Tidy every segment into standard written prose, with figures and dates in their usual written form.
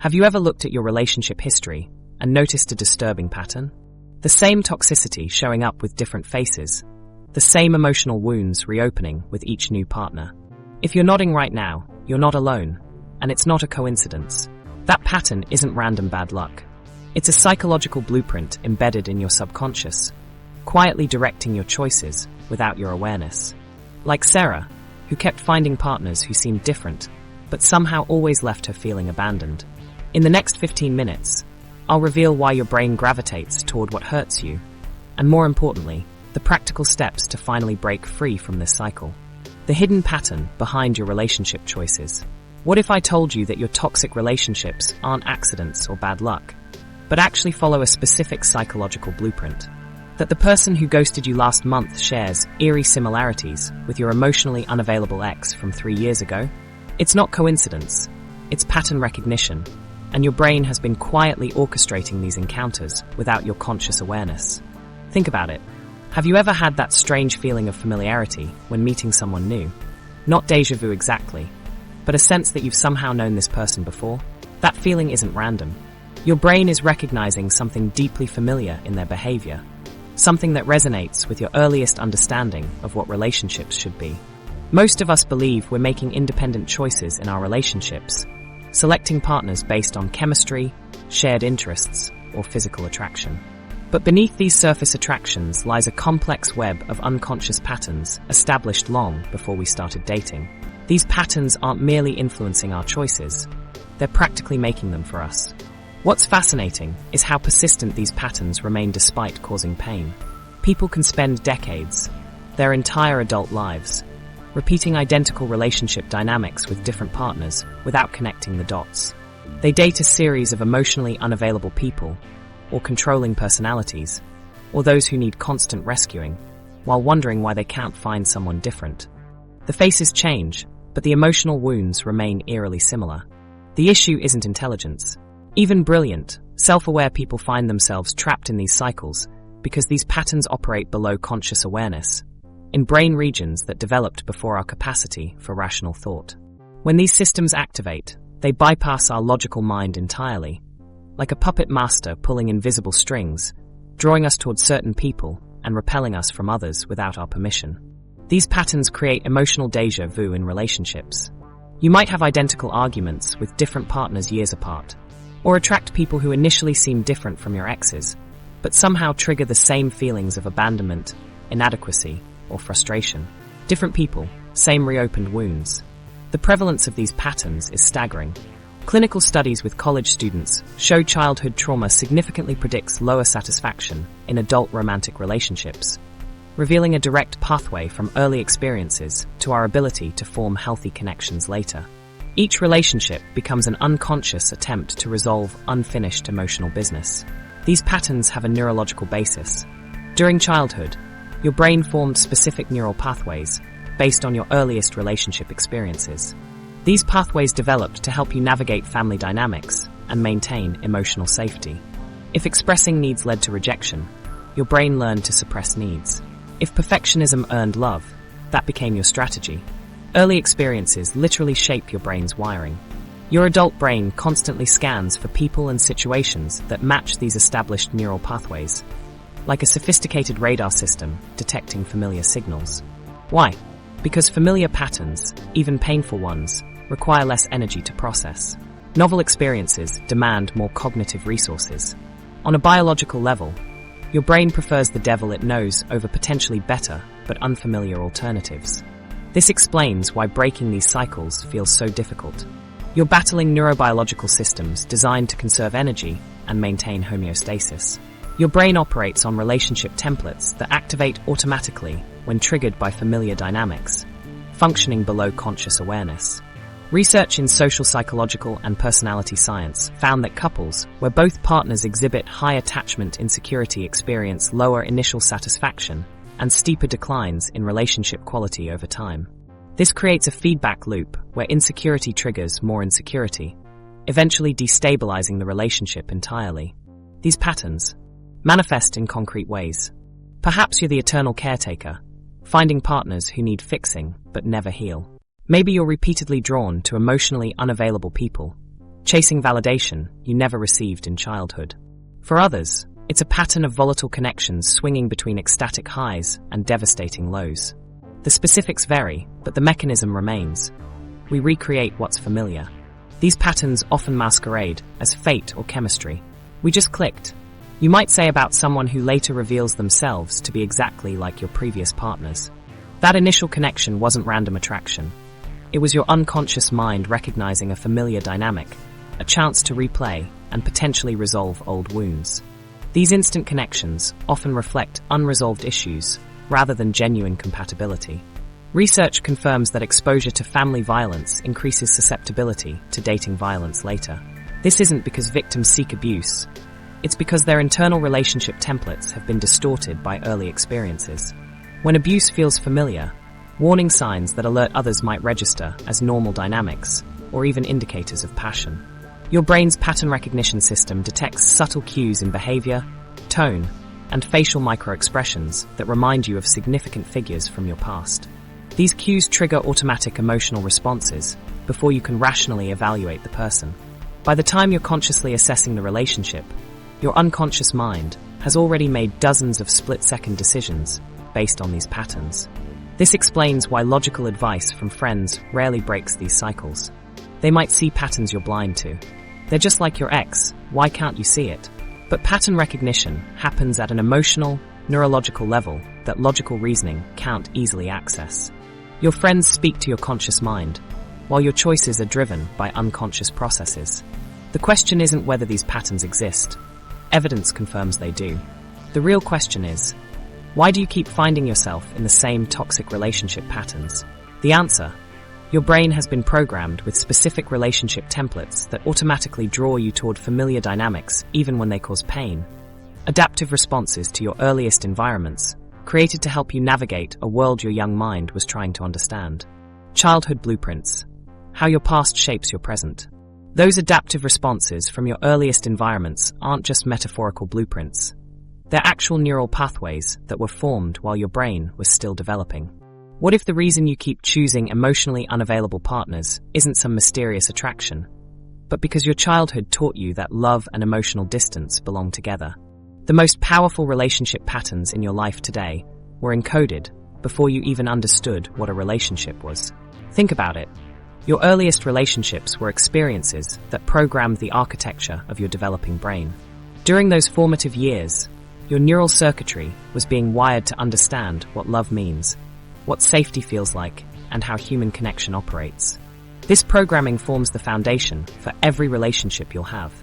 Have you ever looked at your relationship history and noticed a disturbing pattern? The same toxicity showing up with different faces, the same emotional wounds reopening with each new partner. If you're nodding right now, you're not alone, and it's not a coincidence. That pattern isn't random bad luck. It's a psychological blueprint embedded in your subconscious, quietly directing your choices without your awareness. Like Sarah, who kept finding partners who seemed different, but somehow always left her feeling abandoned. In the next 15 minutes, I'll reveal why your brain gravitates toward what hurts you, and more importantly, the practical steps to finally break free from this cycle. The hidden pattern behind your relationship choices. What if I told you that your toxic relationships aren't accidents or bad luck, but actually follow a specific psychological blueprint? That the person who ghosted you last month shares eerie similarities with your emotionally unavailable ex from 3 years ago? It's not coincidence, it's pattern recognition, and your brain has been quietly orchestrating these encounters without your conscious awareness. Think about it. Have you ever had that strange feeling of familiarity when meeting someone new? Not déjà vu exactly, but a sense that you've somehow known this person before? That feeling isn't random. Your brain is recognizing something deeply familiar in their behavior, something that resonates with your earliest understanding of what relationships should be. Most of us believe we're making independent choices in our relationships, selecting partners based on chemistry, shared interests, or physical attraction. But beneath these surface attractions lies a complex web of unconscious patterns established long before we started dating. These patterns aren't merely influencing our choices, they're practically making them for us. What's fascinating is how persistent these patterns remain despite causing pain. People can spend decades, their entire adult lives, repeating identical relationship dynamics with different partners without connecting the dots. They date a series of emotionally unavailable people, or controlling personalities, or those who need constant rescuing, while wondering why they can't find someone different. The faces change, but the emotional wounds remain eerily similar. The issue isn't intelligence. Even brilliant, self-aware people find themselves trapped in these cycles because these patterns operate below conscious awareness, in brain regions that developed before our capacity for rational thought. When these systems activate, they bypass our logical mind entirely, like a puppet master pulling invisible strings, drawing us towards certain people and repelling us from others without our permission. These patterns create emotional déjà vu in relationships. You might have identical arguments with different partners years apart, or attract people who initially seem different from your exes, but somehow trigger the same feelings of abandonment, inadequacy, or frustration. Different people, same reopened wounds. The prevalence of these patterns is staggering. Clinical studies with college students show childhood trauma significantly predicts lower satisfaction in adult romantic relationships, revealing a direct pathway from early experiences to our ability to form healthy connections later. Each relationship becomes an unconscious attempt to resolve unfinished emotional business. These patterns have a neurological basis. During childhood, your brain formed specific neural pathways based on your earliest relationship experiences. These pathways developed to help you navigate family dynamics and maintain emotional safety. If expressing needs led to rejection, your brain learned to suppress needs. If perfectionism earned love, that became your strategy. Early experiences literally shape your brain's wiring. Your adult brain constantly scans for people and situations that match these established neural pathways, like a sophisticated radar system detecting familiar signals. Why? Because familiar patterns, even painful ones, require less energy to process. Novel experiences demand more cognitive resources. On a biological level, your brain prefers the devil it knows over potentially better but unfamiliar alternatives. This explains why breaking these cycles feels so difficult. You're battling neurobiological systems designed to conserve energy and maintain homeostasis. Your brain operates on relationship templates that activate automatically when triggered by familiar dynamics, functioning below conscious awareness. Research in social psychological and personality science found that couples where both partners exhibit high attachment insecurity experience lower initial satisfaction and steeper declines in relationship quality over time. This creates a feedback loop where insecurity triggers more insecurity, eventually destabilizing the relationship entirely. These patterns manifest in concrete ways. Perhaps you're the eternal caretaker, finding partners who need fixing but never heal. Maybe you're repeatedly drawn to emotionally unavailable people, chasing validation you never received in childhood. For others, it's a pattern of volatile connections swinging between ecstatic highs and devastating lows. The specifics vary, but the mechanism remains. We recreate what's familiar. These patterns often masquerade as fate or chemistry. We just clicked. You might say about someone who later reveals themselves to be exactly like your previous partners. That initial connection wasn't random attraction. It was your unconscious mind recognizing a familiar dynamic, a chance to replay and potentially resolve old wounds. These instant connections often reflect unresolved issues rather than genuine compatibility. Research confirms that exposure to family violence increases susceptibility to dating violence later. This isn't because victims seek abuse. It's because their internal relationship templates have been distorted by early experiences. When abuse feels familiar, warning signs that alert others might register as normal dynamics or even indicators of passion. Your brain's pattern recognition system detects subtle cues in behavior, tone, and facial microexpressions that remind you of significant figures from your past. These cues trigger automatic emotional responses before you can rationally evaluate the person. By the time you're consciously assessing the relationship, your unconscious mind has already made dozens of split-second decisions based on these patterns. This explains why logical advice from friends rarely breaks these cycles. They might see patterns you're blind to. They're just like your ex, why can't you see it? But pattern recognition happens at an emotional, neurological level that logical reasoning can't easily access. Your friends speak to your conscious mind, while your choices are driven by unconscious processes. The question isn't whether these patterns exist. Evidence confirms they do. The real question is, why do you keep finding yourself in the same toxic relationship patterns? The answer: your brain has been programmed with specific relationship templates that automatically draw you toward familiar dynamics even when they cause pain. Adaptive responses to your earliest environments, created to help you navigate a world your young mind was trying to understand. Childhood blueprints: how your past shapes your present. Those adaptive responses from your earliest environments aren't just metaphorical blueprints. They're actual neural pathways that were formed while your brain was still developing. What if the reason you keep choosing emotionally unavailable partners isn't some mysterious attraction, but because your childhood taught you that love and emotional distance belong together? The most powerful relationship patterns in your life today were encoded before you even understood what a relationship was. Think about it. Your earliest relationships were experiences that programmed the architecture of your developing brain. During those formative years, your neural circuitry was being wired to understand what love means, what safety feels like, and how human connection operates. This programming forms the foundation for every relationship you'll have.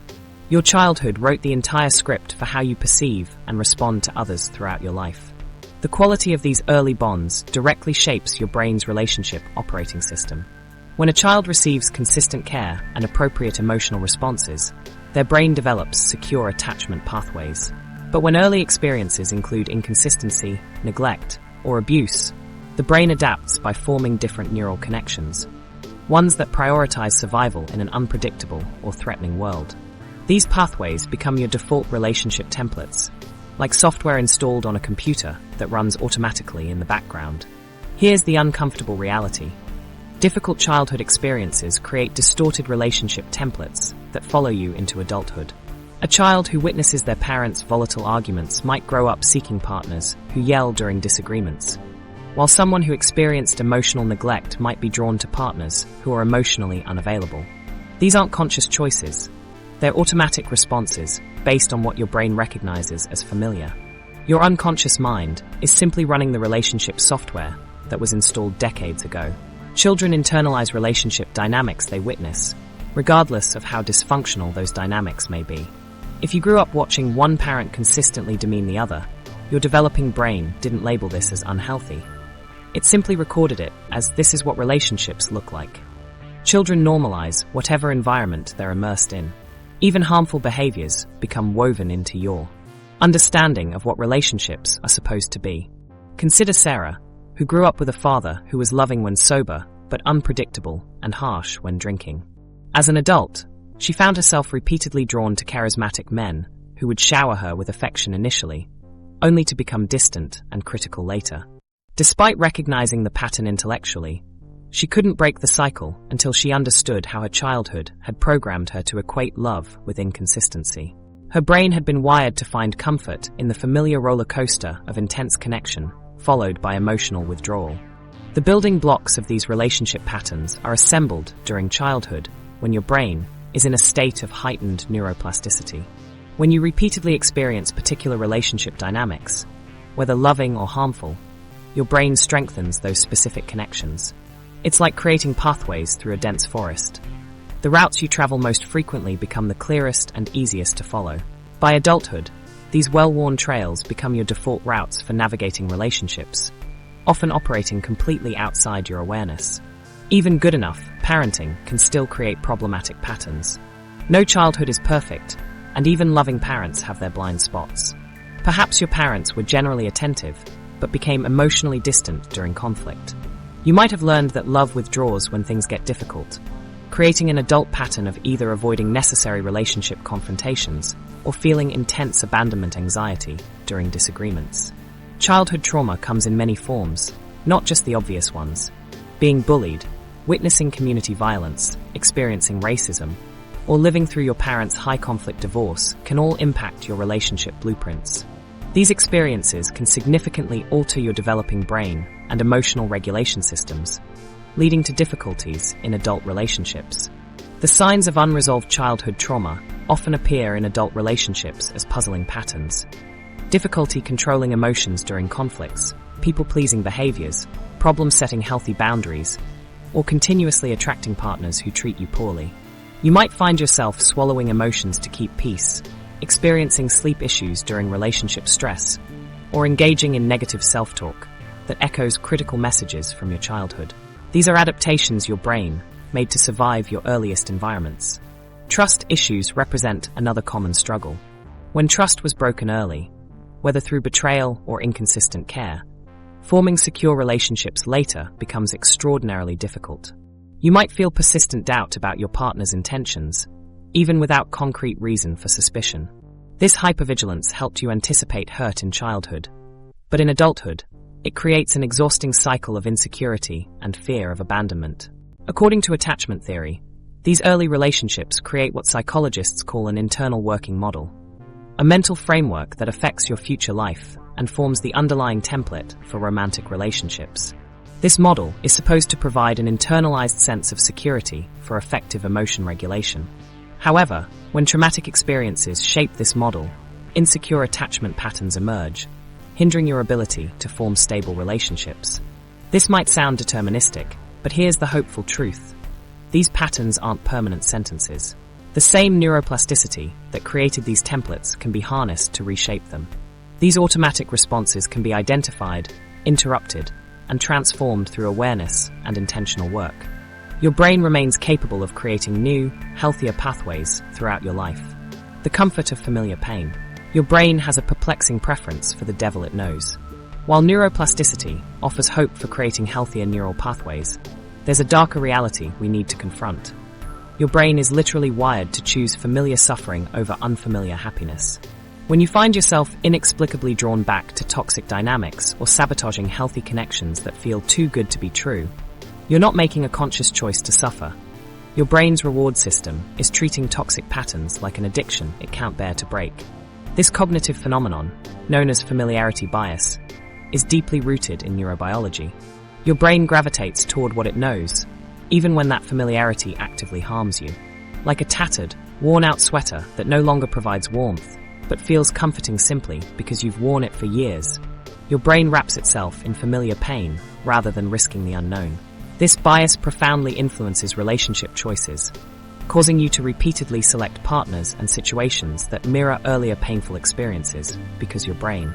Your childhood wrote the entire script for how you perceive and respond to others throughout your life. The quality of these early bonds directly shapes your brain's relationship operating system. When a child receives consistent care and appropriate emotional responses, their brain develops secure attachment pathways. But when early experiences include inconsistency, neglect, or abuse, the brain adapts by forming different neural connections, ones that prioritize survival in an unpredictable or threatening world. These pathways become your default relationship templates, like software installed on a computer that runs automatically in the background. Here's the uncomfortable reality. Difficult childhood experiences create distorted relationship templates that follow you into adulthood. A child who witnesses their parents' volatile arguments might grow up seeking partners who yell during disagreements, while someone who experienced emotional neglect might be drawn to partners who are emotionally unavailable. These aren't conscious choices. They're automatic responses based on what your brain recognizes as familiar. Your unconscious mind is simply running the relationship software that was installed decades ago. Children internalize relationship dynamics they witness, regardless of how dysfunctional those dynamics may be. If you grew up watching one parent consistently demean the other, your developing brain didn't label this as unhealthy. It simply recorded it as this is what relationships look like. Children normalize whatever environment they're immersed in. Even harmful behaviors become woven into your understanding of what relationships are supposed to be. Consider Sarah, who grew up with a father who was loving when sober, but unpredictable and harsh when drinking. As an adult, she found herself repeatedly drawn to charismatic men who would shower her with affection initially, only to become distant and critical later. Despite recognizing the pattern intellectually, She couldn't break the cycle until she understood how her childhood had programmed her to equate love with inconsistency. Her brain had been wired to find comfort in the familiar roller coaster of intense connection, followed by emotional withdrawal. The building blocks of these relationship patterns are assembled during childhood when your brain is in a state of heightened neuroplasticity. When you repeatedly experience particular relationship dynamics, whether loving or harmful, your brain strengthens those specific connections. It's like creating pathways through a dense forest. The routes you travel most frequently become the clearest and easiest to follow. By adulthood, these well-worn trails become your default routes for navigating relationships, often operating completely outside your awareness. Even good enough parenting can still create problematic patterns. No childhood is perfect, and even loving parents have their blind spots. Perhaps your parents were generally attentive, but became emotionally distant during conflict. You might have learned that love withdraws when things get difficult, creating an adult pattern of either avoiding necessary relationship confrontations or feeling intense abandonment anxiety during disagreements. Childhood trauma comes in many forms, not just the obvious ones. Being bullied, witnessing community violence, experiencing racism, or living through your parents' high-conflict divorce can all impact your relationship blueprints. These experiences can significantly alter your developing brain and emotional regulation systems, leading to difficulties in adult relationships. The signs of unresolved childhood trauma often appear in adult relationships as puzzling patterns. Difficulty controlling emotions during conflicts, people-pleasing behaviors, problem-setting healthy boundaries, or continuously attracting partners who treat you poorly. You might find yourself swallowing emotions to keep peace, experiencing sleep issues during relationship stress, or engaging in negative self-talk that echoes critical messages from your childhood. These are adaptations your brain made to survive your earliest environments. Trust issues represent another common struggle. When trust was broken early, whether through betrayal or inconsistent care, forming secure relationships later becomes extraordinarily difficult. You might feel persistent doubt about your partner's intentions, even without concrete reason for suspicion. This hypervigilance helped you anticipate hurt in childhood, but in adulthood, it creates an exhausting cycle of insecurity and fear of abandonment. According to attachment theory, these early relationships create what psychologists call an internal working model, a mental framework that affects your future life and forms the underlying template for romantic relationships. This model is supposed to provide an internalized sense of security for effective emotion regulation. However, when traumatic experiences shape this model, insecure attachment patterns emerge, hindering your ability to form stable relationships. This might sound deterministic, but here's the hopeful truth. These patterns aren't permanent sentences. The same neuroplasticity that created these templates can be harnessed to reshape them. These automatic responses can be identified, interrupted, and transformed through awareness and intentional work. Your brain remains capable of creating new, healthier pathways throughout your life. The comfort of familiar pain. Your brain has a perplexing preference for the devil it knows. While neuroplasticity offers hope for creating healthier neural pathways, there's a darker reality we need to confront. Your brain is literally wired to choose familiar suffering over unfamiliar happiness. When you find yourself inexplicably drawn back to toxic dynamics or sabotaging healthy connections that feel too good to be true, you're not making a conscious choice to suffer. Your brain's reward system is treating toxic patterns like an addiction it can't bear to break. This cognitive phenomenon, known as familiarity bias, is deeply rooted in neurobiology. Your brain gravitates toward what it knows, even when that familiarity actively harms you. Like a tattered, worn-out sweater that no longer provides warmth, but feels comforting simply because you've worn it for years, your brain wraps itself in familiar pain rather than risking the unknown. This bias profoundly influences relationship choices, causing you to repeatedly select partners and situations that mirror earlier painful experiences because your brain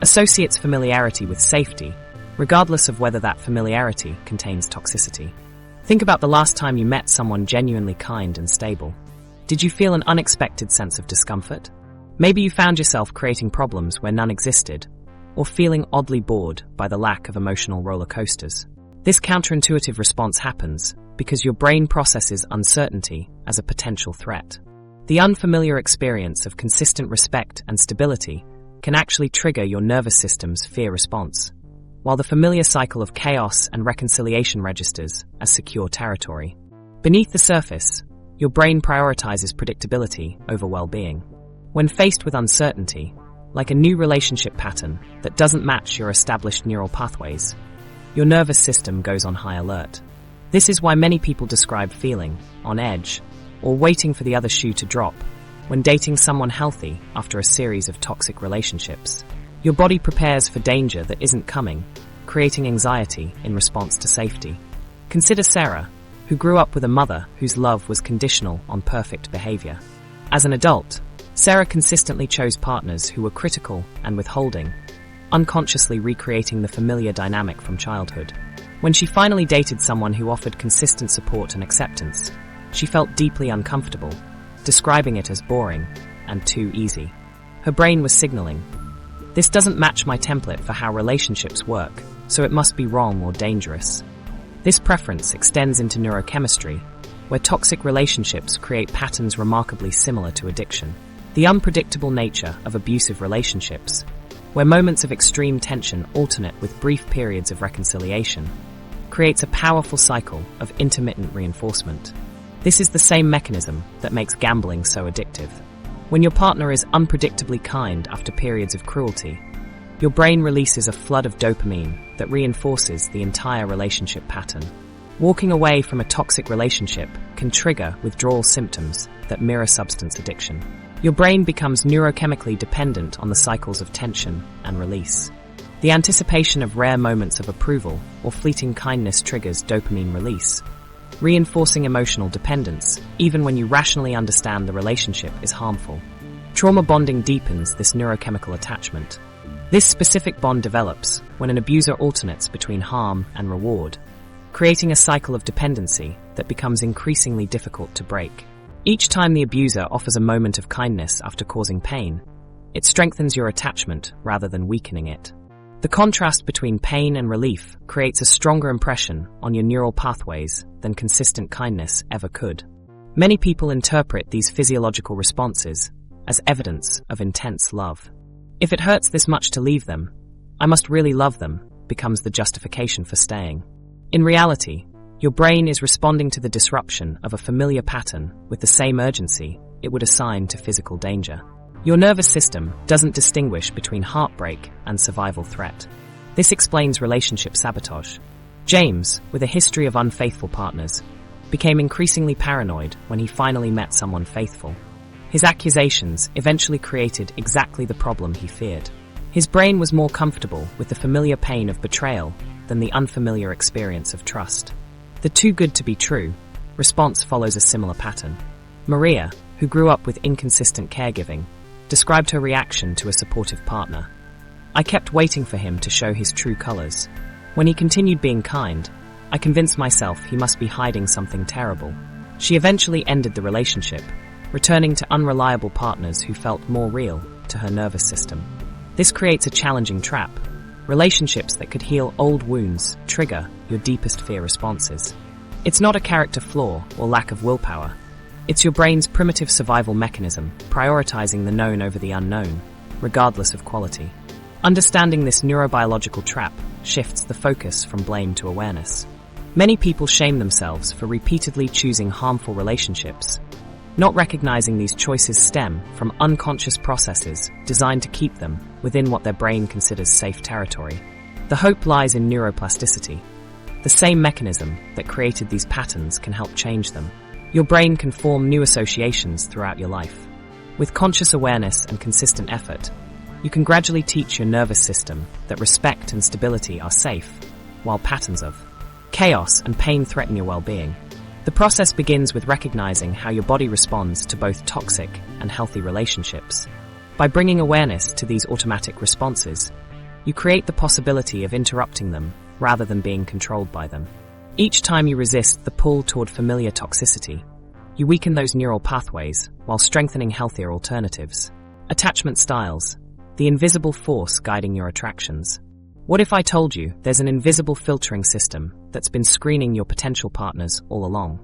associates familiarity with safety, regardless of whether that familiarity contains toxicity. Think about the last time you met someone genuinely kind and stable. Did you feel an unexpected sense of discomfort? Maybe you found yourself creating problems where none existed, or feeling oddly bored by the lack of emotional roller coasters. This counterintuitive response happens because your brain processes uncertainty as a potential threat. The unfamiliar experience of consistent respect and stability can actually trigger your nervous system's fear response. while the familiar cycle of chaos and reconciliation registers as secure territory. Beneath the surface, your brain prioritizes predictability over well-being. When faced with uncertainty, like a new relationship pattern that doesn't match your established neural pathways, your nervous system goes on high alert. This is why many people describe feeling on edge or waiting for the other shoe to drop when dating someone healthy after a series of toxic relationships. Your body prepares for danger that isn't coming, creating anxiety in response to safety. Consider Sarah, who grew up with a mother whose love was conditional on perfect behavior. As an adult, Sarah consistently chose partners who were critical and withholding, unconsciously recreating the familiar dynamic from childhood. When she finally dated someone who offered consistent support and acceptance, she felt deeply uncomfortable, describing it as boring and too easy. Her brain was signaling, "This doesn't match my template for how relationships work, so it must be wrong or dangerous." This preference extends into neurochemistry, where toxic relationships create patterns remarkably similar to addiction. The unpredictable nature of abusive relationships, where moments of extreme tension alternate with brief periods of reconciliation, creates a powerful cycle of intermittent reinforcement. This is the same mechanism that makes gambling so addictive. When your partner is unpredictably kind after periods of cruelty, your brain releases a flood of dopamine that reinforces the entire relationship pattern. Walking away from a toxic relationship can trigger withdrawal symptoms that mirror substance addiction. Your brain becomes neurochemically dependent on the cycles of tension and release. The anticipation of rare moments of approval or fleeting kindness triggers dopamine release, reinforcing emotional dependence, even when you rationally understand the relationship is harmful. Trauma bonding deepens this neurochemical attachment. This specific bond develops when an abuser alternates between harm and reward, creating a cycle of dependency that becomes increasingly difficult to break. Each time the abuser offers a moment of kindness after causing pain, it strengthens your attachment rather than weakening it. The contrast between pain and relief creates a stronger impression on your neural pathways than consistent kindness ever could. Many people interpret these physiological responses as evidence of intense love. If it hurts this much to leave them, I must really love them, becomes the justification for staying. In reality, your brain is responding to the disruption of a familiar pattern with the same urgency it would assign to physical danger. Your nervous system doesn't distinguish between heartbreak and survival threat. This explains relationship sabotage. James, with a history of unfaithful partners, became increasingly paranoid when he finally met someone faithful. His accusations eventually created exactly the problem he feared. His brain was more comfortable with the familiar pain of betrayal than the unfamiliar experience of trust. The too good to be true response follows a similar pattern. Maria, who grew up with inconsistent caregiving, described her reaction to a supportive partner. "I kept waiting for him to show his true colors. When he continued being kind, I convinced myself he must be hiding something terrible." She eventually ended the relationship, returning to unreliable partners who felt more real to her nervous system. This creates a challenging trap. Relationships that could heal old wounds trigger your deepest fear responses. It's not a character flaw or lack of willpower. It's your brain's primitive survival mechanism, prioritizing the known over the unknown, regardless of quality. Understanding this neurobiological trap shifts the focus from blame to awareness. Many people shame themselves for repeatedly choosing harmful relationships, not recognizing these choices stem from unconscious processes designed to keep them within what their brain considers safe territory. The hope lies in neuroplasticity. The same mechanism that created these patterns can help change them. Your brain can form new associations throughout your life. With conscious awareness and consistent effort, you can gradually teach your nervous system that respect and stability are safe, while patterns of chaos and pain threaten your well-being. The process begins with recognizing how your body responds to both toxic and healthy relationships. By bringing awareness to these automatic responses, you create the possibility of interrupting them rather than being controlled by them. Each time you resist the pull toward familiar toxicity, you weaken those neural pathways while strengthening healthier alternatives. Attachment styles, the invisible force guiding your attractions. What if I told you there's an invisible filtering system that's been screening your potential partners all along?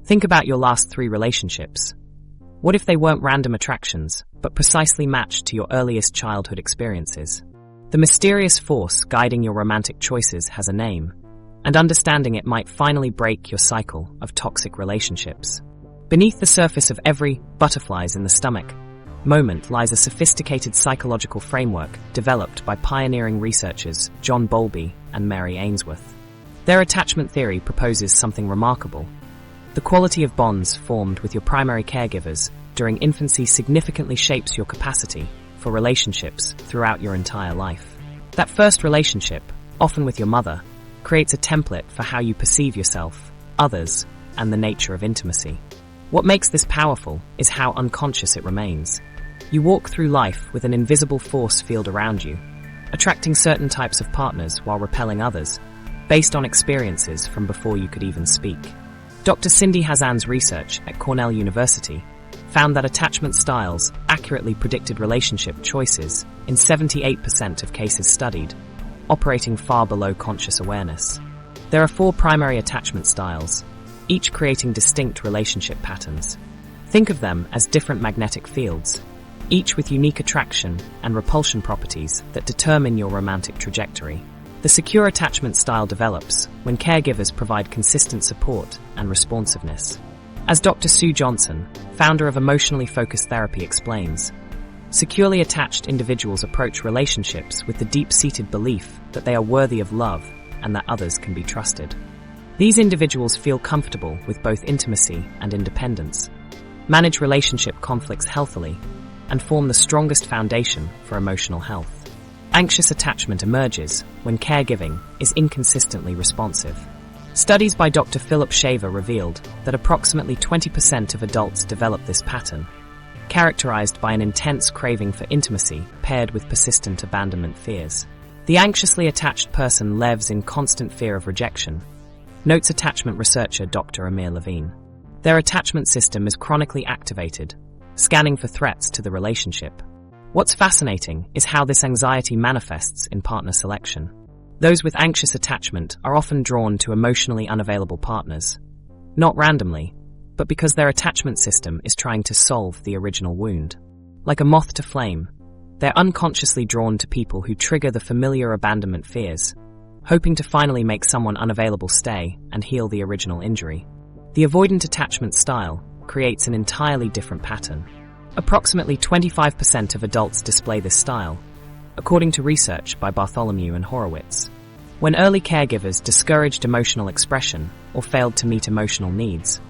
Think about your last 3 relationships. What if they weren't random attractions, but precisely matched to your earliest childhood experiences? The mysterious force guiding your romantic choices has a name, and understanding it might finally break your cycle of toxic relationships. Beneath the surface of every butterflies in the stomach moment lies a sophisticated psychological framework developed by pioneering researchers John Bowlby and Mary Ainsworth. Their attachment theory proposes something remarkable. The quality of bonds formed with your primary caregivers during infancy significantly shapes your capacity for relationships throughout your entire life. That first relationship, often with your mother, creates a template for how you perceive yourself, others, and the nature of intimacy. What makes this powerful is how unconscious it remains. You walk through life with an invisible force field around you, attracting certain types of partners while repelling others, based on experiences from before you could even speak. Dr. Cindy Hazan's research at Cornell University found that attachment styles accurately predicted relationship choices in 78% of cases studied, operating far below conscious awareness. There are 4 primary attachment styles, each creating distinct relationship patterns. Think of them as different magnetic fields, each with unique attraction and repulsion properties that determine your romantic trajectory. The secure attachment style develops when caregivers provide consistent support and responsiveness. As Dr. Sue Johnson, founder of Emotionally Focused Therapy, explains, securely attached individuals approach relationships with the deep-seated belief that they are worthy of love and that others can be trusted. These individuals feel comfortable with both intimacy and independence, manage relationship conflicts healthily, and form the strongest foundation for emotional health. Anxious attachment emerges when caregiving is inconsistently responsive. Studies by Dr. Philip Shaver revealed that approximately 20% of adults develop this pattern, characterized by an intense craving for intimacy paired with persistent abandonment fears. The anxiously attached person lives in constant fear of rejection, notes attachment researcher Dr. Amir Levine. Their attachment system is chronically activated, scanning for threats to the relationship. What's fascinating is how this anxiety manifests in partner selection. Those with anxious attachment are often drawn to emotionally unavailable partners, not randomly, but because their attachment system is trying to solve the original wound. Like a moth to flame, they're unconsciously drawn to people who trigger the familiar abandonment fears, hoping to finally make someone unavailable stay and heal the original injury. The avoidant attachment style creates an entirely different pattern. Approximately 25% of adults display this style, according to research by Bartholomew and Horowitz. When early caregivers discouraged emotional expression or failed to meet emotional needs,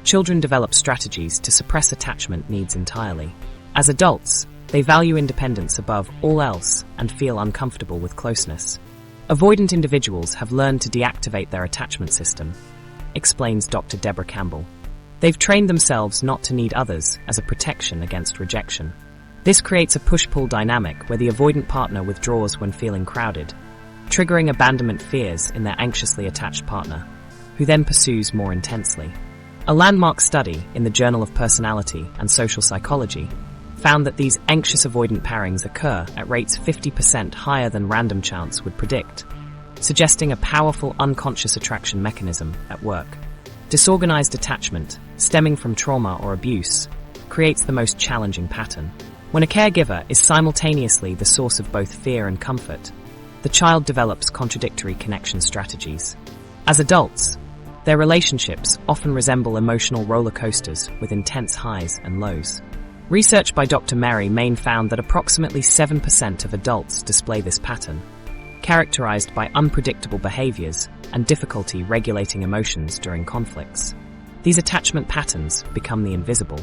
children develop strategies to suppress attachment needs entirely. As adults, they value independence above all else and feel uncomfortable with closeness. Avoidant individuals have learned to deactivate their attachment system, explains Dr. Deborah Campbell. They've trained themselves not to need others as a protection against rejection. This creates a push-pull dynamic where the avoidant partner withdraws when feeling crowded, triggering abandonment fears in their anxiously attached partner, who then pursues more intensely. A landmark study in the Journal of Personality and Social Psychology found that these anxious avoidant pairings occur at rates 50% higher than random chance would predict, suggesting a powerful unconscious attraction mechanism at work. Disorganized attachment, stemming from trauma or abuse, creates the most challenging pattern. When a caregiver is simultaneously the source of both fear and comfort, the child develops contradictory connection strategies. As adults, their relationships often resemble emotional roller coasters with intense highs and lows. Research by Dr. Mary Main found that approximately 7% of adults display this pattern, characterized by unpredictable behaviors and difficulty regulating emotions during conflicts. These attachment patterns become the invisible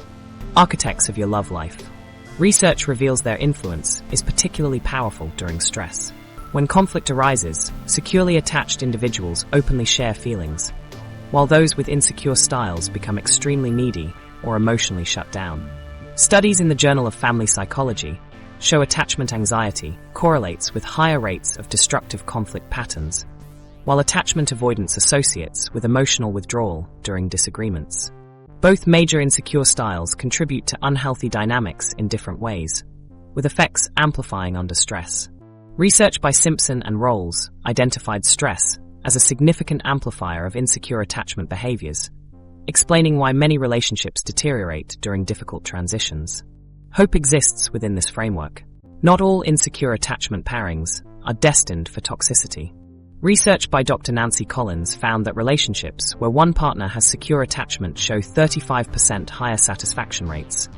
architects of your love life. Research reveals their influence is particularly powerful during stress. When conflict arises, securely attached individuals openly share feelings, while those with insecure styles become extremely needy or emotionally shut down. Studies in the Journal of Family Psychology show attachment anxiety correlates with higher rates of destructive conflict patterns, while attachment avoidance associates with emotional withdrawal during disagreements. Both major insecure styles contribute to unhealthy dynamics in different ways, with effects amplifying under stress. Research by Simpson and Rolls identified stress as a significant amplifier of insecure attachment behaviors, explaining why many relationships deteriorate during difficult transitions. Hope exists within this framework. Not all insecure attachment pairings are destined for toxicity. Research by Dr. Nancy Collins found that relationships where one partner has secure attachment show 35% higher satisfaction rates,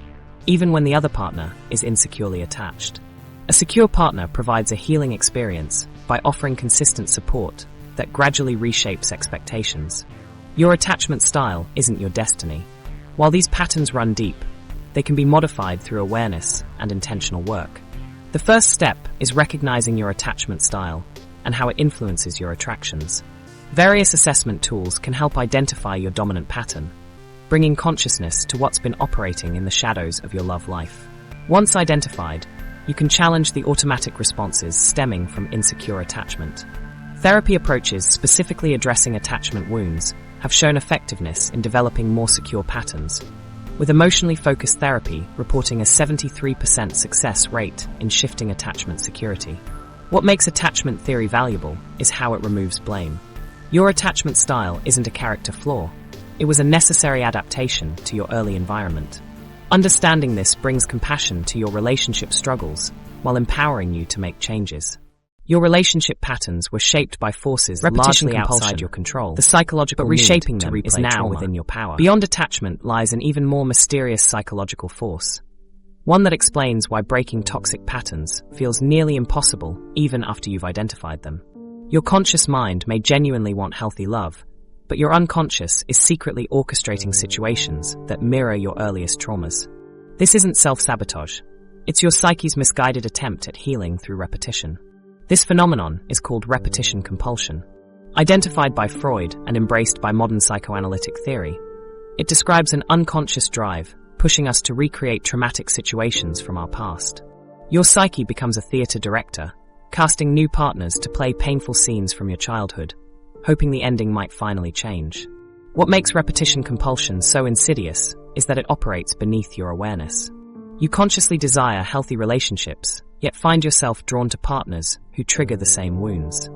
even when the other partner is insecurely attached. A secure partner provides a healing experience by offering consistent support that gradually reshapes expectations. Your attachment style isn't your destiny. While these patterns run deep, they can be modified through awareness and intentional work. The first step is recognizing your attachment style and how it influences your attractions. Various assessment tools can help identify your dominant pattern, bringing consciousness to what's been operating in the shadows of your love life. Once identified, you can challenge the automatic responses stemming from insecure attachment. Therapy approaches specifically addressing attachment wounds have shown effectiveness in developing more secure patterns, with emotionally focused therapy reporting a 73% success rate in shifting attachment security. What makes attachment theory valuable is how it removes blame. Your attachment style isn't a character flaw. It was a necessary adaptation to your early environment. Understanding this brings compassion to your relationship struggles while empowering you to make changes. Your relationship patterns were shaped by forces largely outside your control. The psychological but reshaping them is now within your power. Beyond attachment lies an even more mysterious psychological force, one that explains why breaking toxic patterns feels nearly impossible even after you've identified them. Your conscious mind may genuinely want healthy love, but your unconscious is secretly orchestrating situations that mirror your earliest traumas. This isn't self-sabotage. It's your psyche's misguided attempt at healing through repetition. This phenomenon is called repetition compulsion. Identified by Freud and embraced by modern psychoanalytic theory, it describes an unconscious drive pushing us to recreate traumatic situations from our past. Your psyche becomes a theater director, casting new partners to play painful scenes from your childhood, hoping the ending might finally change. What makes repetition compulsion so insidious is that it operates beneath your awareness. You consciously desire healthy relationships, yet find yourself drawn to partners who trigger the same wounds.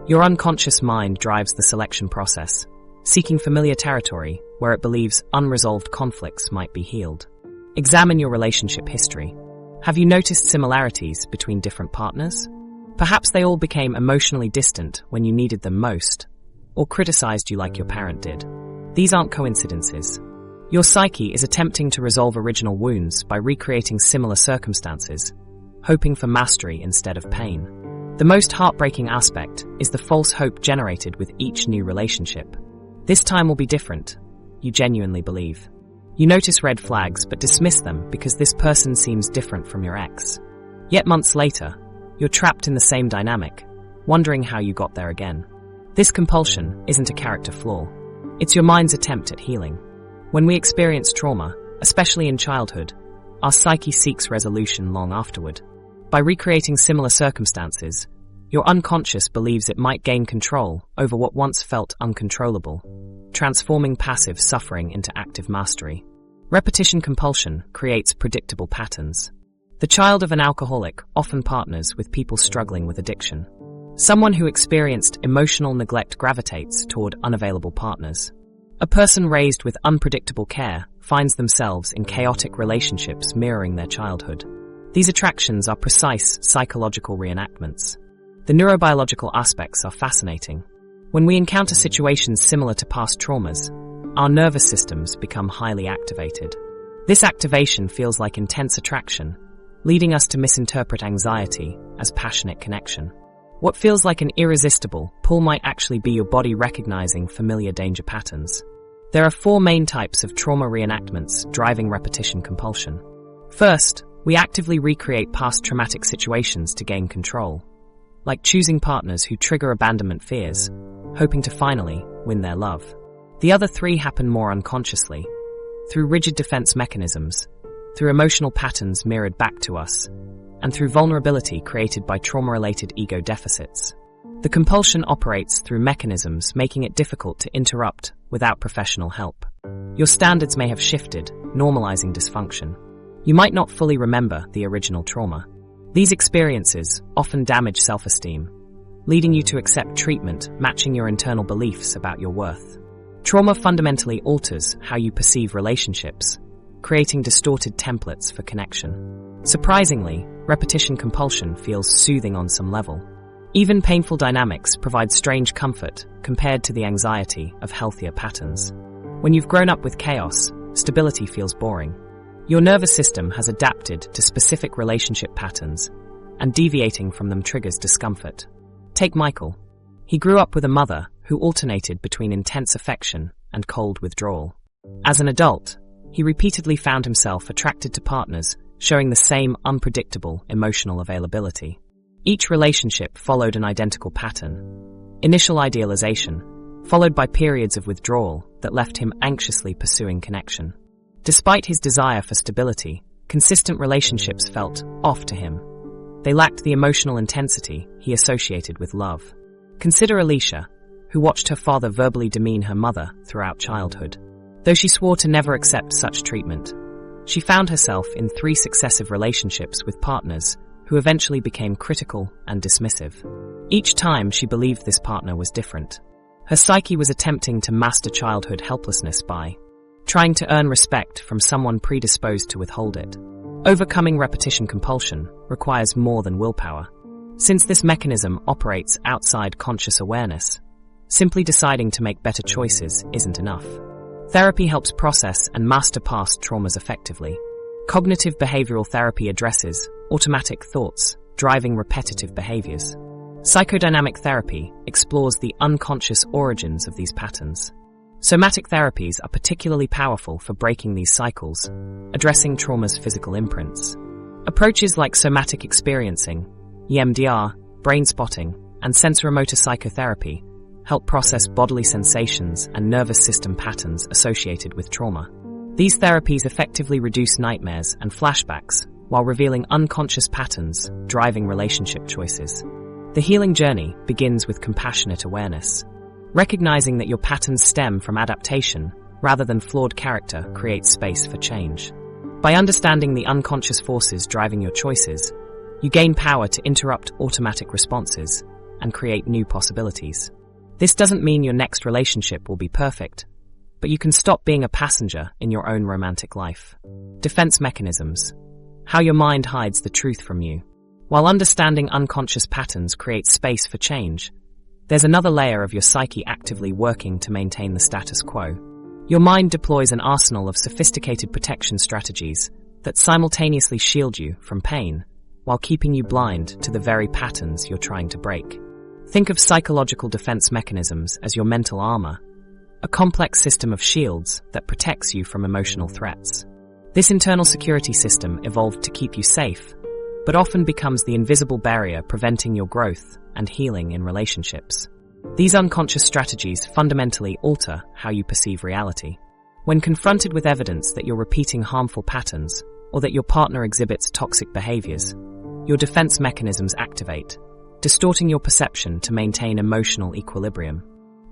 Your unconscious mind drives the selection process, seeking familiar territory where it believes unresolved conflicts might be healed. Examine your relationship history. Have you noticed similarities between different partners? Perhaps they all became emotionally distant when you needed them most, or criticized you like your parent did. These aren't coincidences. Your psyche is attempting to resolve original wounds by recreating similar circumstances, hoping for mastery instead of pain. The most heartbreaking aspect is the false hope generated with each new relationship. This time will be different, you genuinely believe. You notice red flags but dismiss them because this person seems different from your ex. Yet months later, you're trapped in the same dynamic, wondering how you got there again. This compulsion isn't a character flaw. It's your mind's attempt at healing. When we experience trauma, especially in childhood, our psyche seeks resolution long afterward. By recreating similar circumstances, your unconscious believes it might gain control over what once felt uncontrollable, transforming passive suffering into active mastery. Repetition compulsion creates predictable patterns. The child of an alcoholic often partners with people struggling with addiction. Someone who experienced emotional neglect gravitates toward unavailable partners. A person raised with unpredictable care finds themselves in chaotic relationships mirroring their childhood. These attractions are precise psychological reenactments. The neurobiological aspects are fascinating. When we encounter situations similar to past traumas, our nervous systems become highly activated. This activation feels like intense attraction, leading us to misinterpret anxiety as passionate connection. What feels like an irresistible pull might actually be your body recognizing familiar danger patterns. There are 4 main types of trauma reenactments driving repetition compulsion. First, we actively recreate past traumatic situations to gain control, like choosing partners who trigger abandonment fears, hoping to finally win their love. The other 3 happen more unconsciously, through rigid defense mechanisms, through emotional patterns mirrored back to us, and through vulnerability created by trauma-related ego deficits. The compulsion operates through mechanisms making it difficult to interrupt without professional help. Your standards may have shifted, normalizing dysfunction. You might not fully remember the original trauma. These experiences often damage self-esteem, leading you to accept treatment matching your internal beliefs about your worth. Trauma fundamentally alters how you perceive relationships, creating distorted templates for connection. Surprisingly, repetition compulsion feels soothing on some level. Even painful dynamics provide strange comfort compared to the anxiety of healthier patterns. When you've grown up with chaos, stability feels boring. Your nervous system has adapted to specific relationship patterns, and deviating from them triggers discomfort. Take Michael. He grew up with a mother who alternated between intense affection and cold withdrawal. As an adult, he repeatedly found himself attracted to partners showing the same unpredictable emotional availability. Each relationship followed an identical pattern. Initial idealization, followed by periods of withdrawal that left him anxiously pursuing connection. Despite his desire for stability, consistent relationships felt off to him. They lacked the emotional intensity he associated with love. Consider Alicia, who watched her father verbally demean her mother throughout childhood. Though she swore to never accept such treatment, she found herself in 3 successive relationships with partners who eventually became critical and dismissive. Each time she believed this partner was different. Her psyche was attempting to master childhood helplessness by trying to earn respect from someone predisposed to withhold it. Overcoming repetition compulsion requires more than willpower. Since this mechanism operates outside conscious awareness, simply deciding to make better choices isn't enough. Therapy helps process and master past traumas effectively. Cognitive behavioral therapy addresses automatic thoughts driving repetitive behaviors. Psychodynamic therapy explores the unconscious origins of these patterns. Somatic therapies are particularly powerful for breaking these cycles, addressing trauma's physical imprints. Approaches like somatic experiencing, EMDR, brain spotting, and sensoromotor psychotherapy help process bodily sensations and nervous system patterns associated with trauma. These therapies effectively reduce nightmares and flashbacks while revealing unconscious patterns driving relationship choices. The healing journey begins with compassionate awareness. Recognizing that your patterns stem from adaptation rather than flawed character creates space for change. By understanding the unconscious forces driving your choices, you gain power to interrupt automatic responses and create new possibilities. This doesn't mean your next relationship will be perfect, but you can stop being a passenger in your own romantic life. Defense mechanisms. How your mind hides the truth from you. While understanding unconscious patterns creates space for change, there's another layer of your psyche actively working to maintain the status quo. Your mind deploys an arsenal of sophisticated protection strategies that simultaneously shield you from pain while keeping you blind to the very patterns you're trying to break. Think of psychological defense mechanisms as your mental armor, a complex system of shields that protects you from emotional threats. This internal security system evolved to keep you safe, but often becomes the invisible barrier preventing your growth and healing in relationships. These unconscious strategies fundamentally alter how you perceive reality. When confronted with evidence that you're repeating harmful patterns or that your partner exhibits toxic behaviors, your defense mechanisms activate, distorting your perception to maintain emotional equilibrium.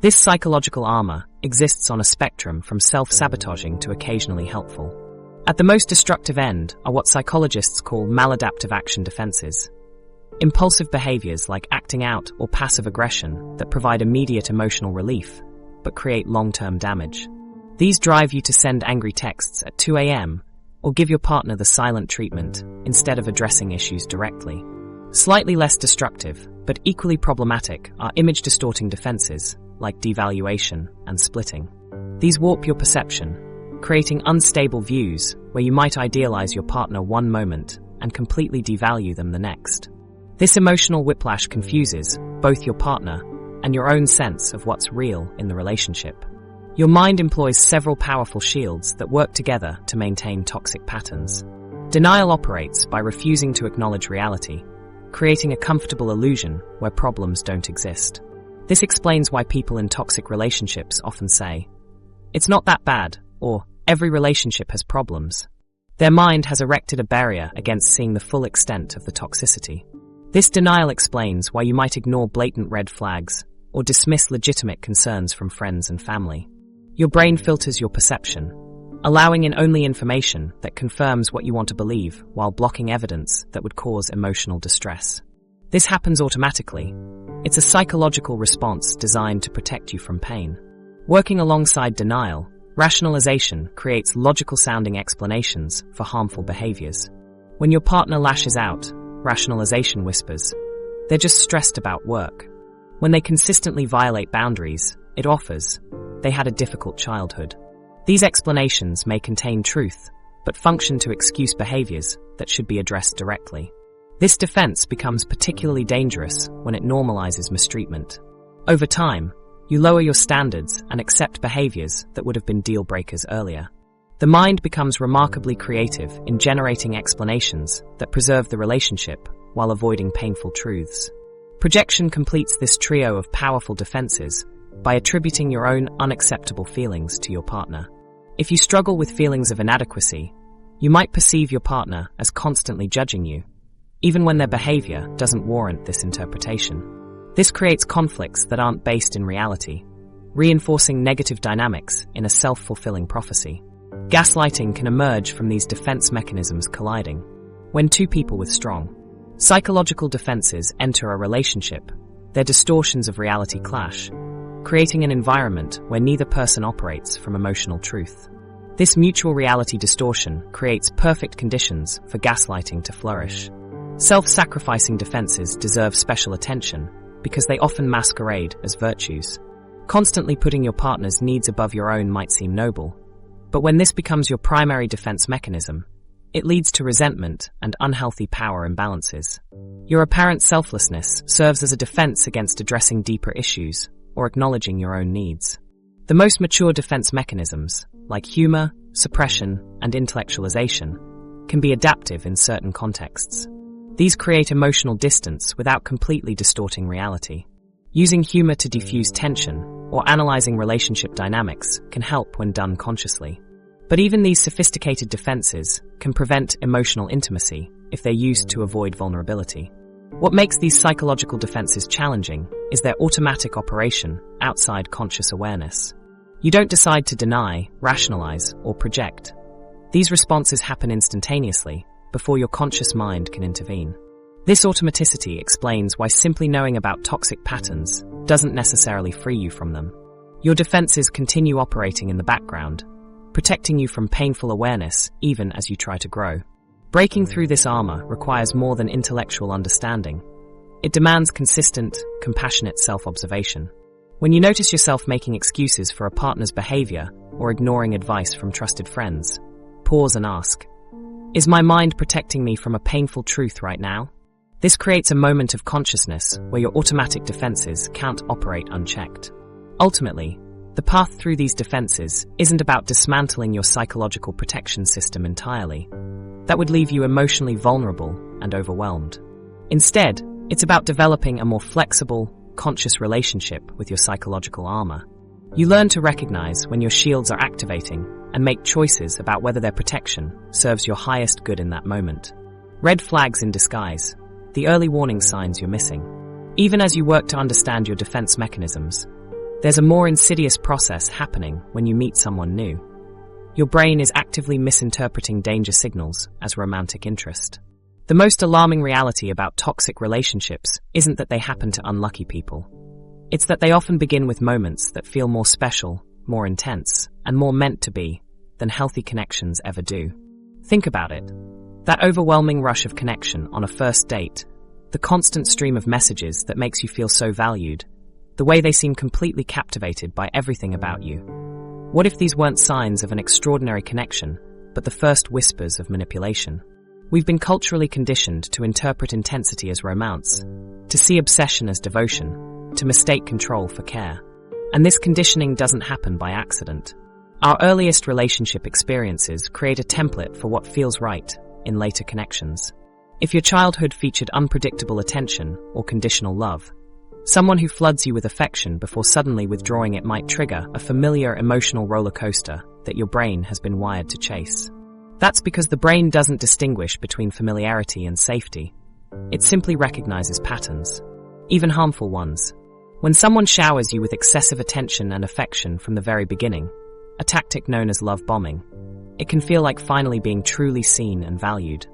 This psychological armor exists on a spectrum from self-sabotaging to occasionally helpful. At the most destructive end are what psychologists call maladaptive action defenses. Impulsive behaviors like acting out or passive aggression that provide immediate emotional relief, but create long-term damage. These drive you to send angry texts at 2 a.m. or give your partner the silent treatment instead of addressing issues directly. Slightly less destructive, but equally problematic, are image-distorting defenses like devaluation and splitting. These warp your perception, creating unstable views where you might idealize your partner one moment and completely devalue them the next. This emotional whiplash confuses both your partner and your own sense of what's real in the relationship. Your mind employs several powerful shields that work together to maintain toxic patterns. Denial operates by refusing to acknowledge reality, creating a comfortable illusion where problems don't exist. This explains why people in toxic relationships often say, "It's not that bad," or "Every relationship has problems." Their mind has erected a barrier against seeing the full extent of the toxicity. This denial explains why you might ignore blatant red flags or dismiss legitimate concerns from friends and family. Your brain filters your perception, allowing in only information that confirms what you want to believe while blocking evidence that would cause emotional distress. This happens automatically. It's a psychological response designed to protect you from pain. Working alongside denial, rationalization creates logical-sounding explanations for harmful behaviors. When your partner lashes out, rationalization whispers. They're just stressed about work. When they consistently violate boundaries, it offers, they had a difficult childhood. These explanations may contain truth, but function to excuse behaviors that should be addressed directly. This defense becomes particularly dangerous when it normalizes mistreatment. Over time, you lower your standards and accept behaviors that would have been deal breakers earlier. The mind becomes remarkably creative in generating explanations that preserve the relationship while avoiding painful truths. Projection completes this trio of powerful defenses by attributing your own unacceptable feelings to your partner. If you struggle with feelings of inadequacy, you might perceive your partner as constantly judging you, even when their behavior doesn't warrant this interpretation. This creates conflicts that aren't based in reality, reinforcing negative dynamics in a self-fulfilling prophecy. Gaslighting can emerge from these defense mechanisms colliding. When two people with strong psychological defenses enter a relationship, their distortions of reality clash, creating an environment where neither person operates from emotional truth. This mutual reality distortion creates perfect conditions for gaslighting to flourish. Self-sacrificing defenses deserve special attention because they often masquerade as virtues. Constantly putting your partner's needs above your own might seem noble, but when this becomes your primary defense mechanism, it leads to resentment and unhealthy power imbalances. Your apparent selflessness serves as a defense against addressing deeper issues or acknowledging your own needs. The most mature defense mechanisms, like humor, suppression, and intellectualization, can be adaptive in certain contexts. These create emotional distance without completely distorting reality. Using humor to diffuse tension or analyzing relationship dynamics can help when done consciously. But even these sophisticated defenses can prevent emotional intimacy if they're used to avoid vulnerability. What makes these psychological defenses challenging is their automatic operation outside conscious awareness. You don't decide to deny, rationalize, or project. These responses happen instantaneously before your conscious mind can intervene. This automaticity explains why simply knowing about toxic patterns doesn't necessarily free you from them. Your defenses continue operating in the background, protecting you from painful awareness even as you try to grow. Breaking through this armor requires more than intellectual understanding. It demands consistent, compassionate self-observation. When you notice yourself making excuses for a partner's behavior or ignoring advice from trusted friends, pause and ask, is my mind protecting me from a painful truth right now? This creates a moment of consciousness where your automatic defenses can't operate unchecked. Ultimately, the path through these defenses isn't about dismantling your psychological protection system entirely. That would leave you emotionally vulnerable and overwhelmed. Instead, it's about developing a more flexible, conscious relationship with your psychological armor. You learn to recognize when your shields are activating and make choices about whether their protection serves your highest good in that moment. Red flags in disguise, the early warning signs you're missing. Even as you work to understand your defense mechanisms, there's a more insidious process happening when you meet someone new. Your brain is actively misinterpreting danger signals as romantic interest. The most alarming reality about toxic relationships isn't that they happen to unlucky people. It's that they often begin with moments that feel more special, more intense, and more meant to be than healthy connections ever do. Think about it. That overwhelming rush of connection on a first date, the constant stream of messages that makes you feel so valued, the way they seem completely captivated by everything about you. What if these weren't signs of an extraordinary connection, but the first whispers of manipulation? We've been culturally conditioned to interpret intensity as romance, to see obsession as devotion, to mistake control for care. And this conditioning doesn't happen by accident. Our earliest relationship experiences create a template for what feels right in later connections. If your childhood featured unpredictable attention or conditional love, someone who floods you with affection before suddenly withdrawing it might trigger a familiar emotional roller coaster that your brain has been wired to chase. That's because the brain doesn't distinguish between familiarity and safety. It simply recognizes patterns, even harmful ones. When someone showers you with excessive attention and affection from the very beginning, a tactic known as love bombing, it can feel like finally being truly seen and valued.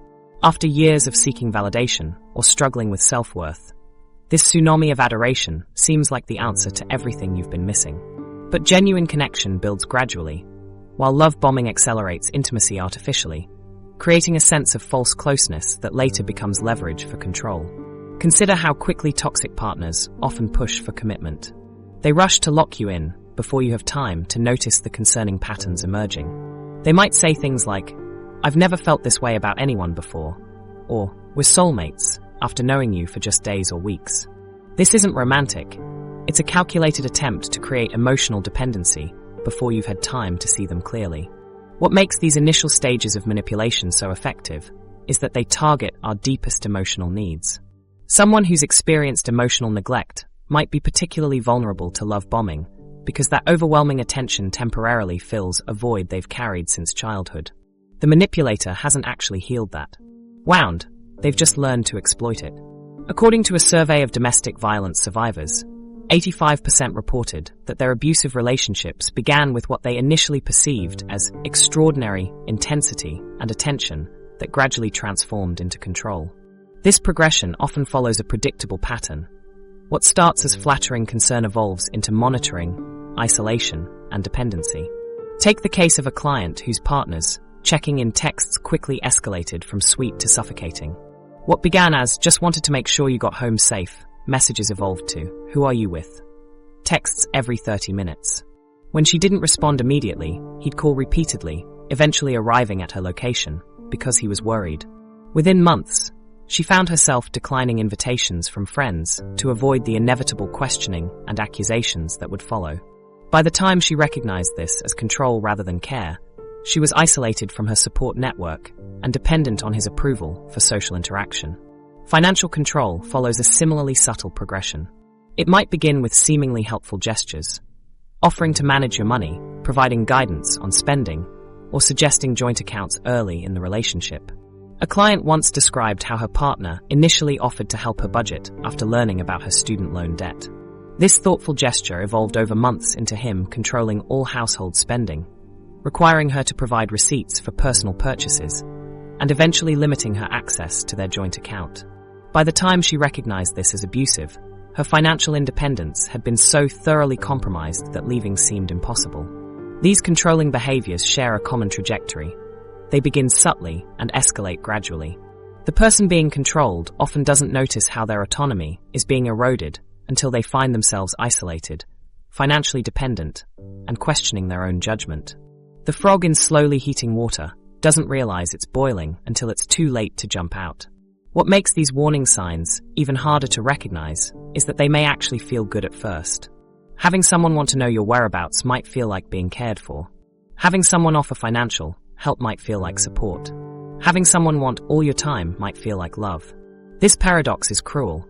After years of seeking validation or struggling with self-worth, this tsunami of adoration seems like the answer to everything you've been missing. But genuine connection builds gradually, while love bombing accelerates intimacy artificially, creating a sense of false closeness that later becomes leverage for control. Consider how quickly toxic partners often push for commitment. They rush to lock you in before you have time to notice the concerning patterns emerging. They might say things like, "I've never felt this way about anyone before," or "We're soulmates," after knowing you for just days or weeks. This isn't romantic. It's a calculated attempt to create emotional dependency before you've had time to see them clearly. What makes these initial stages of manipulation so effective is that they target our deepest emotional needs. Someone who's experienced emotional neglect might be particularly vulnerable to love bombing because that overwhelming attention temporarily fills a void they've carried since childhood. The manipulator hasn't actually healed that wound, they've just learned to exploit it. According to a survey of domestic violence survivors, 85% reported that their abusive relationships began with what they initially perceived as extraordinary intensity and attention that gradually transformed into control. This progression often follows a predictable pattern. What starts as flattering concern evolves into monitoring, isolation, and dependency. Take the case of a client whose partner's checking in texts quickly escalated from sweet to suffocating. What began as "just wanted to make sure you got home safe" messages evolved to "who are you with?" texts every 30 minutes. When she didn't respond immediately, he'd call repeatedly, eventually arriving at her location, because he was worried. Within months, she found herself declining invitations from friends to avoid the inevitable questioning and accusations that would follow. By the time she recognized this as control rather than care, she was isolated from her support network and dependent on his approval for social interaction. Financial control follows a similarly subtle progression. It might begin with seemingly helpful gestures, offering to manage your money, providing guidance on spending, or suggesting joint accounts early in the relationship. A client once described how her partner initially offered to help her budget after learning about her student loan debt. This thoughtful gesture evolved over months into him controlling all household spending, requiring her to provide receipts for personal purchases, and eventually limiting her access to their joint account. By the time she recognized this as abusive, her financial independence had been so thoroughly compromised that leaving seemed impossible. These controlling behaviors share a common trajectory. They begin subtly and escalate gradually. The person being controlled often doesn't notice how their autonomy is being eroded until they find themselves isolated, financially dependent, and questioning their own judgment. The frog in slowly heating water doesn't realize it's boiling until it's too late to jump out. What makes these warning signs even harder to recognize is that they may actually feel good at first. Having someone want to know your whereabouts might feel like being cared for. Having someone offer financial help might feel like support. Having someone want all your time might feel like love. This paradox is cruel.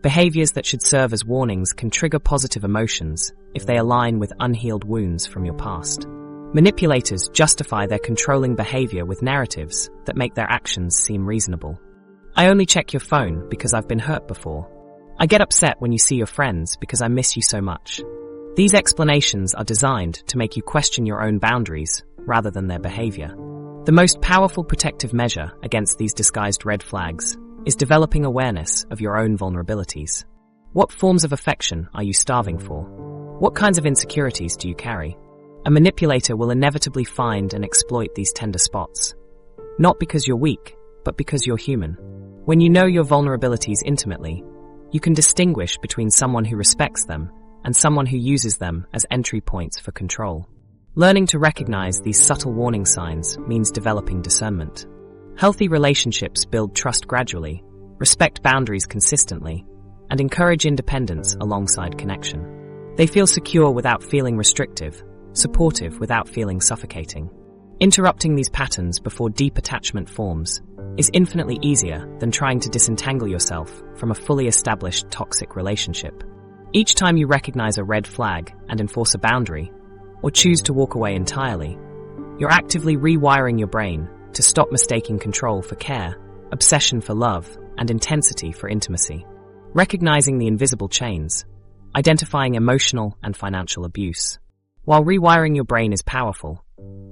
Behaviors that should serve as warnings can trigger positive emotions if they align with unhealed wounds from your past. Manipulators justify their controlling behavior with narratives that make their actions seem reasonable. "I only check your phone because I've been hurt before. I get upset when you see your friends because I miss you so much." These explanations are designed to make you question your own boundaries rather than their behavior. The most powerful protective measure against these disguised red flags is developing awareness of your own vulnerabilities. What forms of affection are you starving for? What kinds of insecurities do you carry? A manipulator will inevitably find and exploit these tender spots. Not because you're weak, but because you're human. When you know your vulnerabilities intimately, you can distinguish between someone who respects them and someone who uses them as entry points for control. Learning to recognize these subtle warning signs means developing discernment. Healthy relationships build trust gradually, respect boundaries consistently, and encourage independence alongside connection. They feel secure without feeling restrictive, supportive without feeling suffocating. Interrupting these patterns before deep attachment forms is infinitely easier than trying to disentangle yourself from a fully established toxic relationship. Each time you recognize a red flag and enforce a boundary, or choose to walk away entirely, you're actively rewiring your brain to stop mistaking control for care, obsession for love, and intensity for intimacy. Recognizing the invisible chains, identifying emotional and financial abuse. While rewiring your brain is powerful,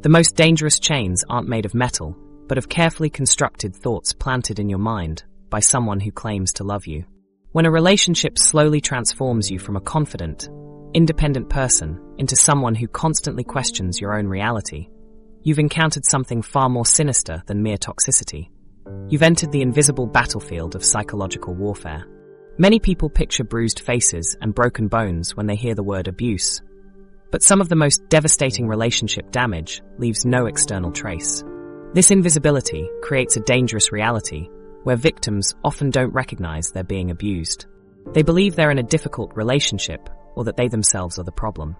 the most dangerous chains aren't made of metal, but of carefully constructed thoughts planted in your mind by someone who claims to love you. When a relationship slowly transforms you from a confident, independent person into someone who constantly questions your own reality, you've encountered something far more sinister than mere toxicity. You've entered the invisible battlefield of psychological warfare. Many people picture bruised faces and broken bones when they hear the word abuse, but some of the most devastating relationship damage leaves no external trace. This invisibility creates a dangerous reality where victims often don't recognize they're being abused. They believe they're in a difficult relationship or that they themselves are the problem.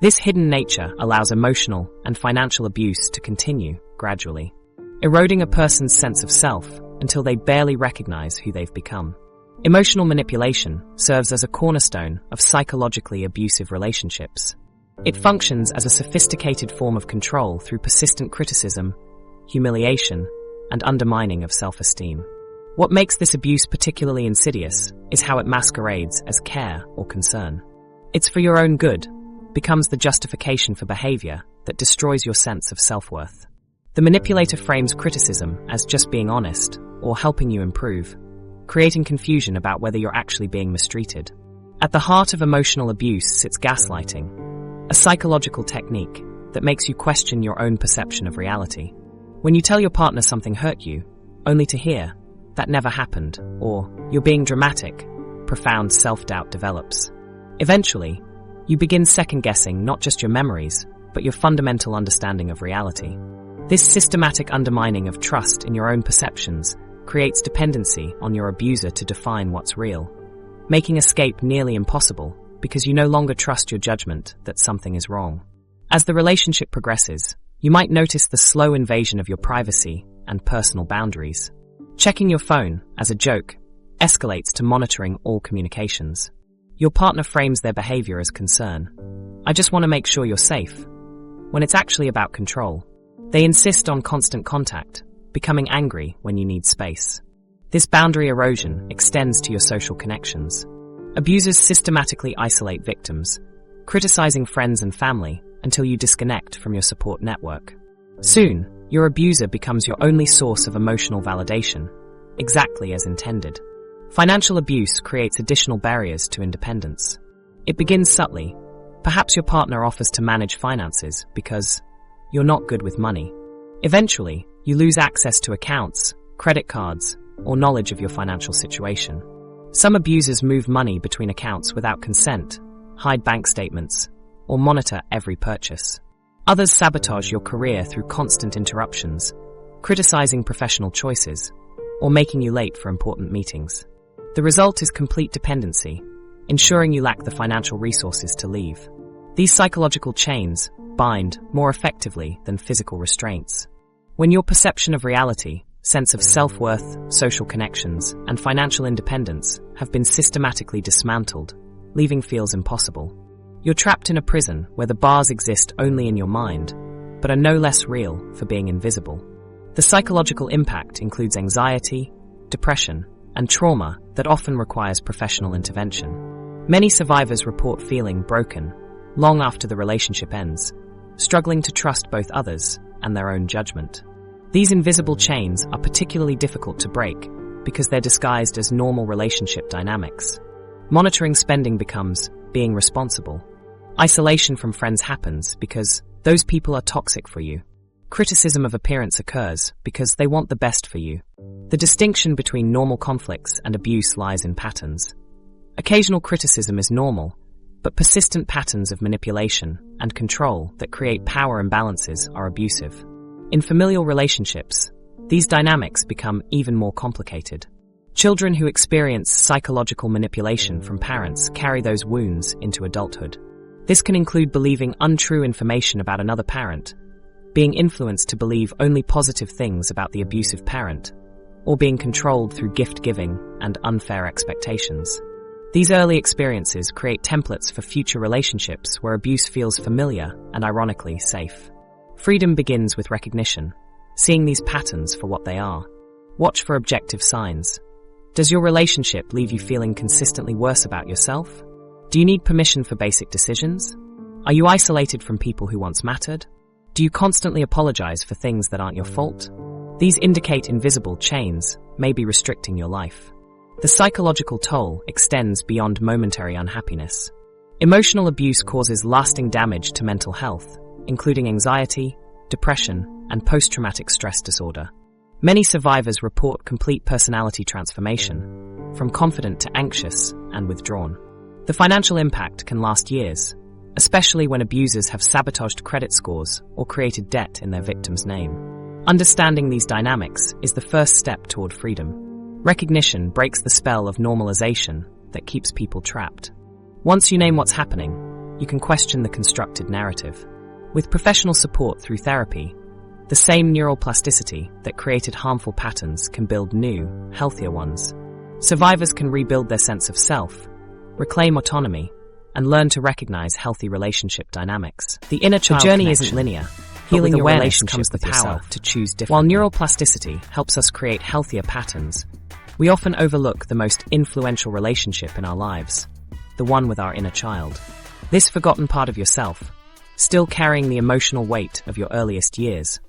This hidden nature allows emotional and financial abuse to continue gradually, eroding a person's sense of self until they barely recognize who they've become. Emotional manipulation serves as a cornerstone of psychologically abusive relationships. It functions as a sophisticated form of control through persistent criticism, humiliation, and undermining of self-esteem. What makes this abuse particularly insidious is how it masquerades as care or concern. It's for your own good, becomes the justification for behavior that destroys your sense of self-worth. The manipulator frames criticism as just being honest or helping you improve, creating confusion about whether you're actually being mistreated. At the heart of emotional abuse sits gaslighting, a psychological technique that makes you question your own perception of reality. When you tell your partner something hurt you, only to hear, "That never happened," or "You're being dramatic," profound self-doubt develops. Eventually, you begin second-guessing not just your memories, but your fundamental understanding of reality. This systematic undermining of trust in your own perceptions creates dependency on your abuser to define what's real, making escape nearly impossible because you no longer trust your judgment that something is wrong. As the relationship progresses, you might notice the slow invasion of your privacy and personal boundaries. Checking your phone, as a joke, escalates to monitoring all communications. Your partner frames their behavior as concern. "I just want to make sure you're safe," when it's actually about control. They insist on constant contact, becoming angry when you need space. This boundary erosion extends to your social connections. Abusers systematically isolate victims, criticizing friends and family until you disconnect from your support network. Soon, your abuser becomes your only source of emotional validation, exactly as intended. Financial abuse creates additional barriers to independence. It begins subtly. Perhaps your partner offers to manage finances because you're not good with money. Eventually, you lose access to accounts, credit cards, or knowledge of your financial situation. Some abusers move money between accounts without consent, hide bank statements, or monitor every purchase. Others sabotage your career through constant interruptions, criticizing professional choices, or making you late for important meetings. The result is complete dependency, ensuring you lack the financial resources to leave. These psychological chains bind more effectively than physical restraints. When your perception of reality, sense of self-worth, social connections, and financial independence have been systematically dismantled, leaving feels impossible. You're trapped in a prison where the bars exist only in your mind, but are no less real for being invisible. The psychological impact includes anxiety, depression, and trauma that often requires professional intervention. Many survivors report feeling broken long after the relationship ends, struggling to trust both others and their own judgment. These invisible chains are particularly difficult to break because they're disguised as normal relationship dynamics. Monitoring spending becomes being responsible. Isolation from friends happens because those people are toxic for you. Criticism of appearance occurs because they want the best for you. The distinction between normal conflicts and abuse lies in patterns. Occasional criticism is normal, but persistent patterns of manipulation and control that create power imbalances are abusive. In familial relationships, these dynamics become even more complicated. Children who experience psychological manipulation from parents carry those wounds into adulthood. This can include believing untrue information about another parent, being influenced to believe only positive things about the abusive parent, or being controlled through gift-giving and unfair expectations. These early experiences create templates for future relationships where abuse feels familiar and ironically safe. Freedom begins with recognition, seeing these patterns for what they are. Watch for objective signs. Does your relationship leave you feeling consistently worse about yourself? Do you need permission for basic decisions? Are you isolated from people who once mattered? Do you constantly apologize for things that aren't your fault? These indicate invisible chains may be restricting your life. The psychological toll extends beyond momentary unhappiness. Emotional abuse causes lasting damage to mental health, including anxiety, depression, and post-traumatic stress disorder. Many survivors report complete personality transformation, from confident to anxious and withdrawn. The financial impact can last years, especially when abusers have sabotaged credit scores or created debt in their victim's name. Understanding these dynamics is the first step toward freedom. Recognition breaks the spell of normalization that keeps people trapped. Once you name what's happening, you can question the constructed narrative. With professional support through therapy, the same neural plasticity that created harmful patterns can build new, healthier ones. Survivors can rebuild their sense of self, reclaim autonomy, and learn to recognize healthy relationship dynamics. The inner child journey isn't linear. Healing your relationship comes the power to choose differently. While neural plasticity helps us create healthier patterns, we often overlook the most influential relationship in our lives, the one with our inner child. This forgotten part of yourself, still carrying the emotional weight of your earliest years,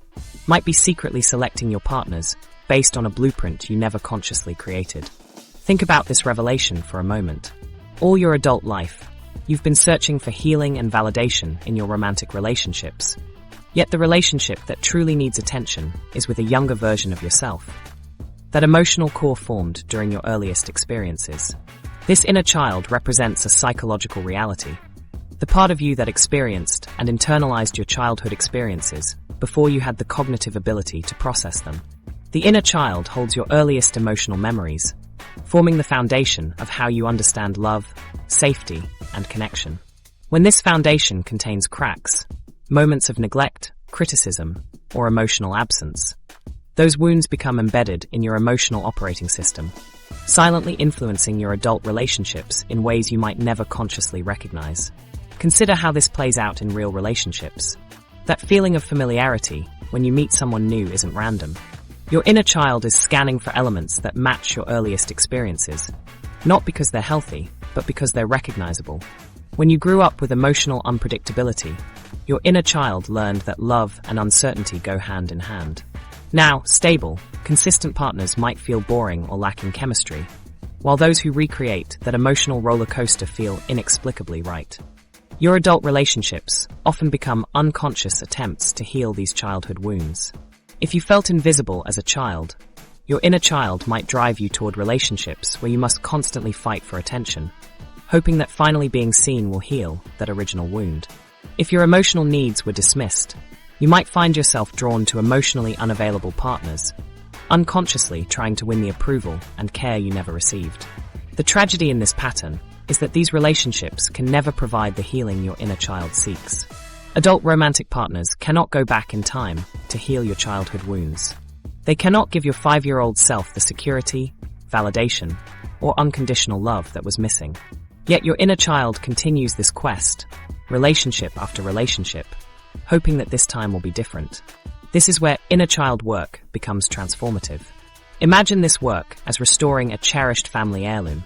might be secretly selecting your partners based on a blueprint you never consciously created. Think about this revelation for a moment. All your adult life, you've been searching for healing and validation in your romantic relationships. Yet the relationship that truly needs attention is with a younger version of yourself. That emotional core formed during your earliest experiences. This inner child represents a psychological reality. The part of you that experienced and internalized your childhood experiences before you had the cognitive ability to process them. The inner child holds your earliest emotional memories, forming the foundation of how you understand love, safety, and connection. When this foundation contains cracks, moments of neglect, criticism, or emotional absence, those wounds become embedded in your emotional operating system, silently influencing your adult relationships in ways you might never consciously recognize. Consider how this plays out in real relationships. That feeling of familiarity when you meet someone new isn't random. Your inner child is scanning for elements that match your earliest experiences, not because they're healthy, but because they're recognizable. When you grew up with emotional unpredictability, your inner child learned that love and uncertainty go hand in hand. Now, stable, consistent partners might feel boring or lacking chemistry, while those who recreate that emotional roller coaster feel inexplicably right. Your adult relationships often become unconscious attempts to heal these childhood wounds. If you felt invisible as a child, your inner child might drive you toward relationships where you must constantly fight for attention, hoping that finally being seen will heal that original wound. If your emotional needs were dismissed, you might find yourself drawn to emotionally unavailable partners, unconsciously trying to win the approval and care you never received. The tragedy in this pattern is that these relationships can never provide the healing your inner child seeks. Adult romantic partners cannot go back in time to heal your childhood wounds. They cannot give your 5-year-old self the security, validation, or unconditional love that was missing. Yet your inner child continues this quest, relationship after relationship, hoping that this time will be different. This is where inner child work becomes transformative. Imagine this work as restoring a cherished family heirloom.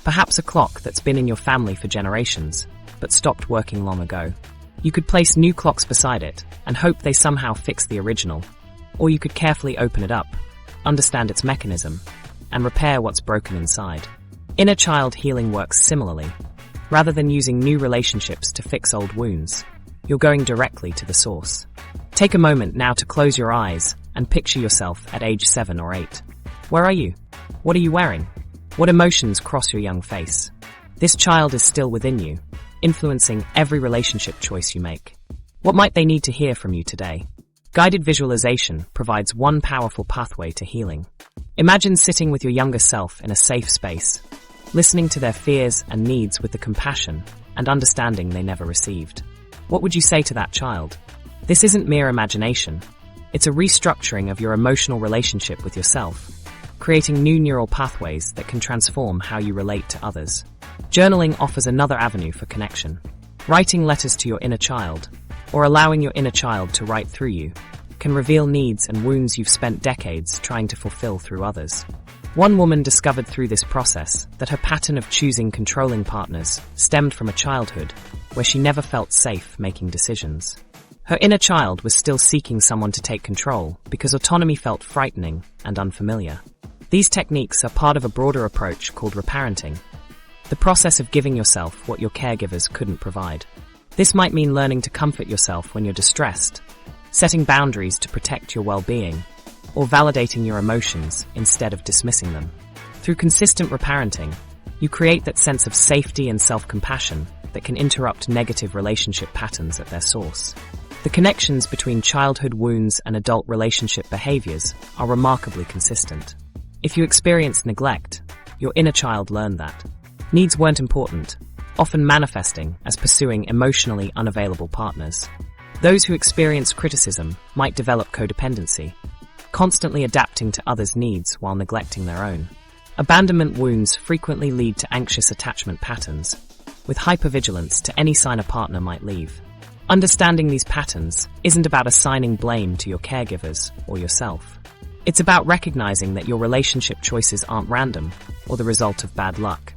Perhaps a clock that's been in your family for generations, but stopped working long ago. You could place new clocks beside it and hope they somehow fix the original. Or you could carefully open it up, understand its mechanism, and repair what's broken inside. Inner child healing works similarly. Rather than using new relationships to fix old wounds, you're going directly to the source. Take a moment now to close your eyes and picture yourself at age 7 or 8. Where are you? What are you wearing? What emotions cross your young face? This child is still within you, influencing every relationship choice you make. What might they need to hear from you today? Guided visualization provides one powerful pathway to healing. Imagine sitting with your younger self in a safe space, listening to their fears and needs with the compassion and understanding they never received. What would you say to that child? This isn't mere imagination. It's a restructuring of your emotional relationship with yourself, creating new neural pathways that can transform how you relate to others. Journaling offers another avenue for connection. Writing letters to your inner child, or allowing your inner child to write through you, can reveal needs and wounds you've spent decades trying to fulfill through others. One woman discovered through this process that her pattern of choosing controlling partners stemmed from a childhood where she never felt safe making decisions. Her inner child was still seeking someone to take control because autonomy felt frightening and unfamiliar. These techniques are part of a broader approach called reparenting, the process of giving yourself what your caregivers couldn't provide. This might mean learning to comfort yourself when you're distressed, setting boundaries to protect your well-being, or validating your emotions instead of dismissing them. Through consistent reparenting, you create that sense of safety and self-compassion that can interrupt negative relationship patterns at their source. The connections between childhood wounds and adult relationship behaviors are remarkably consistent. If you experienced neglect, your inner child learned that needs weren't important, often manifesting as pursuing emotionally unavailable partners. Those who experience criticism might develop codependency, constantly adapting to others' needs while neglecting their own. Abandonment wounds frequently lead to anxious attachment patterns, with hypervigilance to any sign a partner might leave. Understanding these patterns isn't about assigning blame to your caregivers or yourself. It's about recognizing that your relationship choices aren't random or the result of bad luck.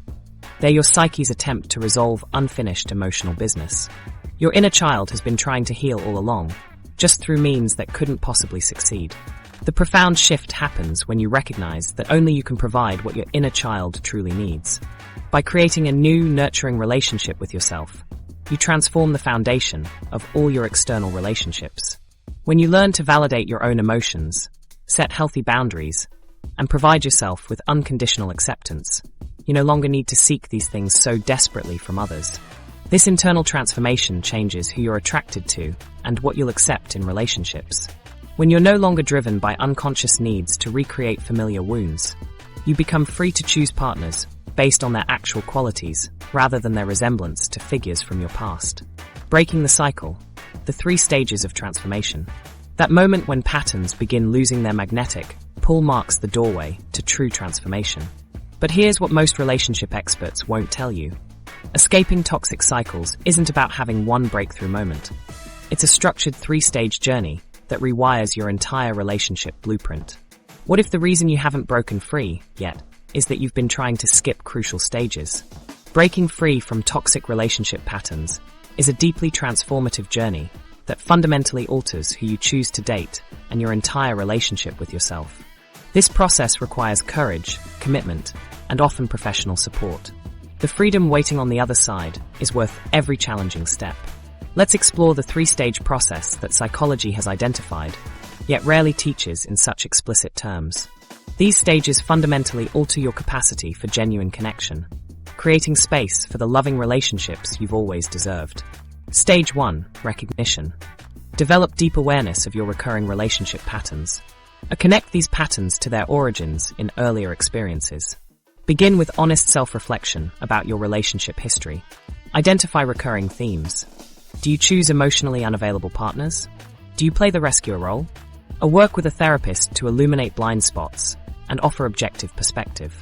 They're your psyche's attempt to resolve unfinished emotional business. Your inner child has been trying to heal all along, just through means that couldn't possibly succeed. The profound shift happens when you recognize that only you can provide what your inner child truly needs. By creating a new, nurturing relationship with yourself, you transform the foundation of all your external relationships. When you learn to validate your own emotions, set healthy boundaries, and provide yourself with unconditional acceptance, you no longer need to seek these things so desperately from others. This internal transformation changes who you're attracted to and what you'll accept in relationships. When you're no longer driven by unconscious needs to recreate familiar wounds, you become free to choose partners based on their actual qualities rather than their resemblance to figures from your past. Breaking the cycle, the 3 stages of transformation. That moment when patterns begin losing their magnetic pull marks the doorway to true transformation. But here's what most relationship experts won't tell you. Escaping toxic cycles isn't about having one breakthrough moment. It's a structured 3-stage journey that rewires your entire relationship blueprint. What if the reason you haven't broken free yet is that you've been trying to skip crucial stages? Breaking free from toxic relationship patterns is a deeply transformative journey that fundamentally alters who you choose to date and your entire relationship with yourself. This process requires courage, commitment, and often professional support. The freedom waiting on the other side is worth every challenging step. Let's explore the 3-stage process that psychology has identified, yet rarely teaches in such explicit terms. These stages fundamentally alter your capacity for genuine connection, creating space for the loving relationships you've always deserved. Stage 1, recognition. Develop deep awareness of your recurring relationship patterns. Connect these patterns to their origins in earlier experiences. Begin with honest self-reflection about your relationship history. Identify recurring themes. Do you choose emotionally unavailable partners? Do you play the rescuer role? Or work with a therapist to illuminate blind spots and offer objective perspective?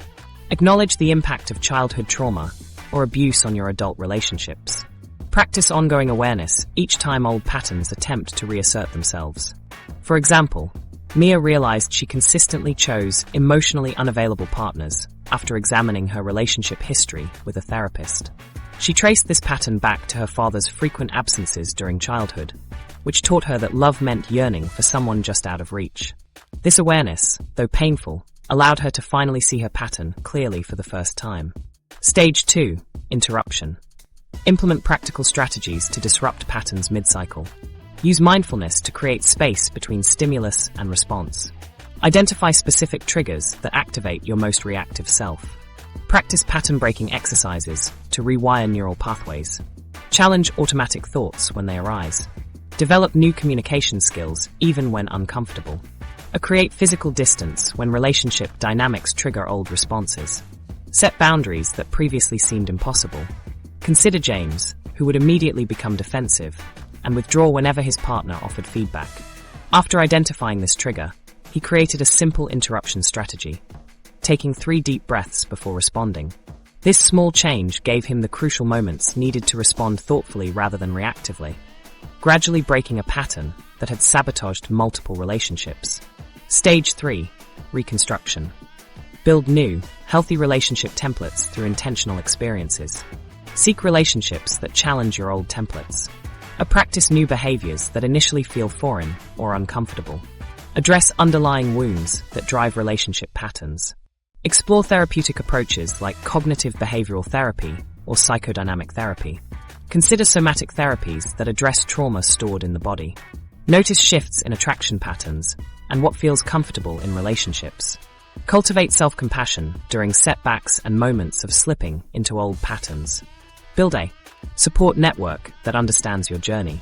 Acknowledge the impact of childhood trauma or abuse on your adult relationships. Practice ongoing awareness each time old patterns attempt to reassert themselves. For example, Mia realized she consistently chose emotionally unavailable partners after examining her relationship history with a therapist. She traced this pattern back to her father's frequent absences during childhood, which taught her that love meant yearning for someone just out of reach. This awareness, though painful, allowed her to finally see her pattern clearly for the first time. Stage 2, interruption. Implement practical strategies to disrupt patterns mid-cycle. Use mindfulness to create space between stimulus and response. Identify specific triggers that activate your most reactive self. Practice pattern-breaking exercises to rewire neural pathways. Challenge automatic thoughts when they arise. Develop new communication skills even when uncomfortable. Create physical distance when relationship dynamics trigger old responses. Set boundaries that previously seemed impossible. Consider James, who would immediately become defensive and withdraw whenever his partner offered feedback. After identifying this trigger, he created a simple interruption strategy, taking 3 deep breaths before responding. This small change gave him the crucial moments needed to respond thoughtfully rather than reactively, gradually breaking a pattern that had sabotaged multiple relationships. Stage 3, reconstruction. Build new, healthy relationship templates through intentional experiences. Seek relationships that challenge your old templates. Practice new behaviors that initially feel foreign or uncomfortable. Address underlying wounds that drive relationship patterns. Explore therapeutic approaches like cognitive behavioral therapy or psychodynamic therapy. Consider somatic therapies that address trauma stored in the body. Notice shifts in attraction patterns and what feels comfortable in relationships. Cultivate self-compassion during setbacks and moments of slipping into old patterns. Build a support network that understands your journey.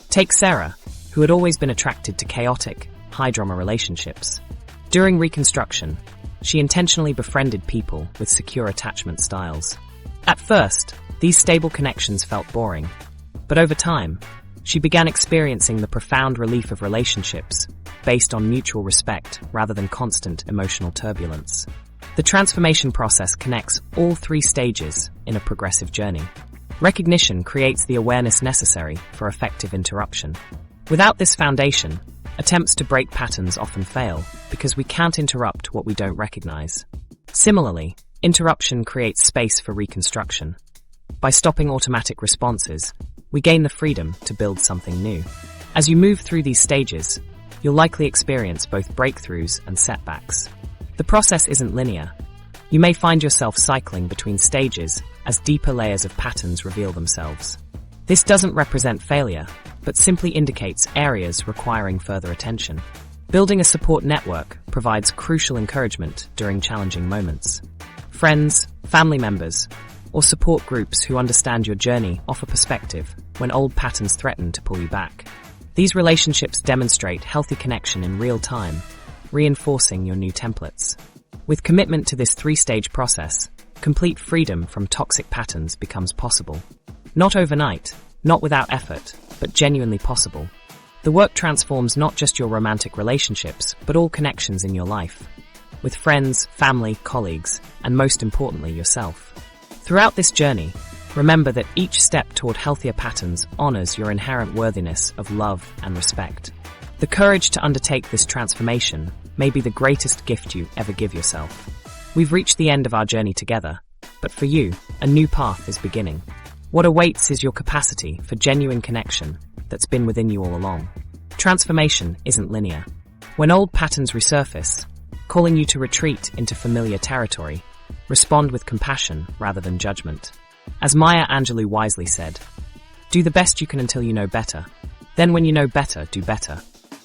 Take Sarah, who had always been attracted to chaotic, high-drama relationships. During reconstruction, she intentionally befriended people with secure attachment styles. At first, these stable connections felt boring, but over time, she began experiencing the profound relief of relationships based on mutual respect rather than constant emotional turbulence. The transformation process connects all three stages in a progressive journey. Recognition creates the awareness necessary for effective interruption. Without this foundation, attempts to break patterns often fail because we can't interrupt what we don't recognize. Similarly, interruption creates space for reconstruction. By stopping automatic responses, we gain the freedom to build something new. As you move through these stages, you'll likely experience both breakthroughs and setbacks. The process isn't linear. You may find yourself cycling between stages as deeper layers of patterns reveal themselves. This doesn't represent failure, but simply indicates areas requiring further attention. Building a support network provides crucial encouragement during challenging moments. Friends, family members, or support groups who understand your journey offer perspective when old patterns threaten to pull you back. These relationships demonstrate healthy connection in real time, reinforcing your new templates. With commitment to this three-stage process, complete freedom from toxic patterns becomes possible. Not overnight, not without effort, but genuinely possible. The work transforms not just your romantic relationships, but all connections in your life, with friends, family, colleagues, and most importantly, yourself. Throughout this journey, remember that each step toward healthier patterns honors your inherent worthiness of love and respect. The courage to undertake this transformation may be the greatest gift you ever give yourself. We've reached the end of our journey together, but for you, a new path is beginning. What awaits is your capacity for genuine connection that's been within you all along. Transformation isn't linear. When old patterns resurface, calling you to retreat into familiar territory, respond with compassion rather than judgment. As Maya Angelou wisely said, do the best you can until you know better. Then when you know better, do better.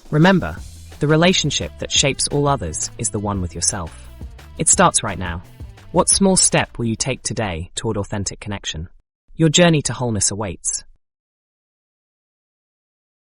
Remember, the relationship that shapes all others is the one with yourself. It starts right now. What small step will you take today toward authentic connection? Your journey to wholeness awaits.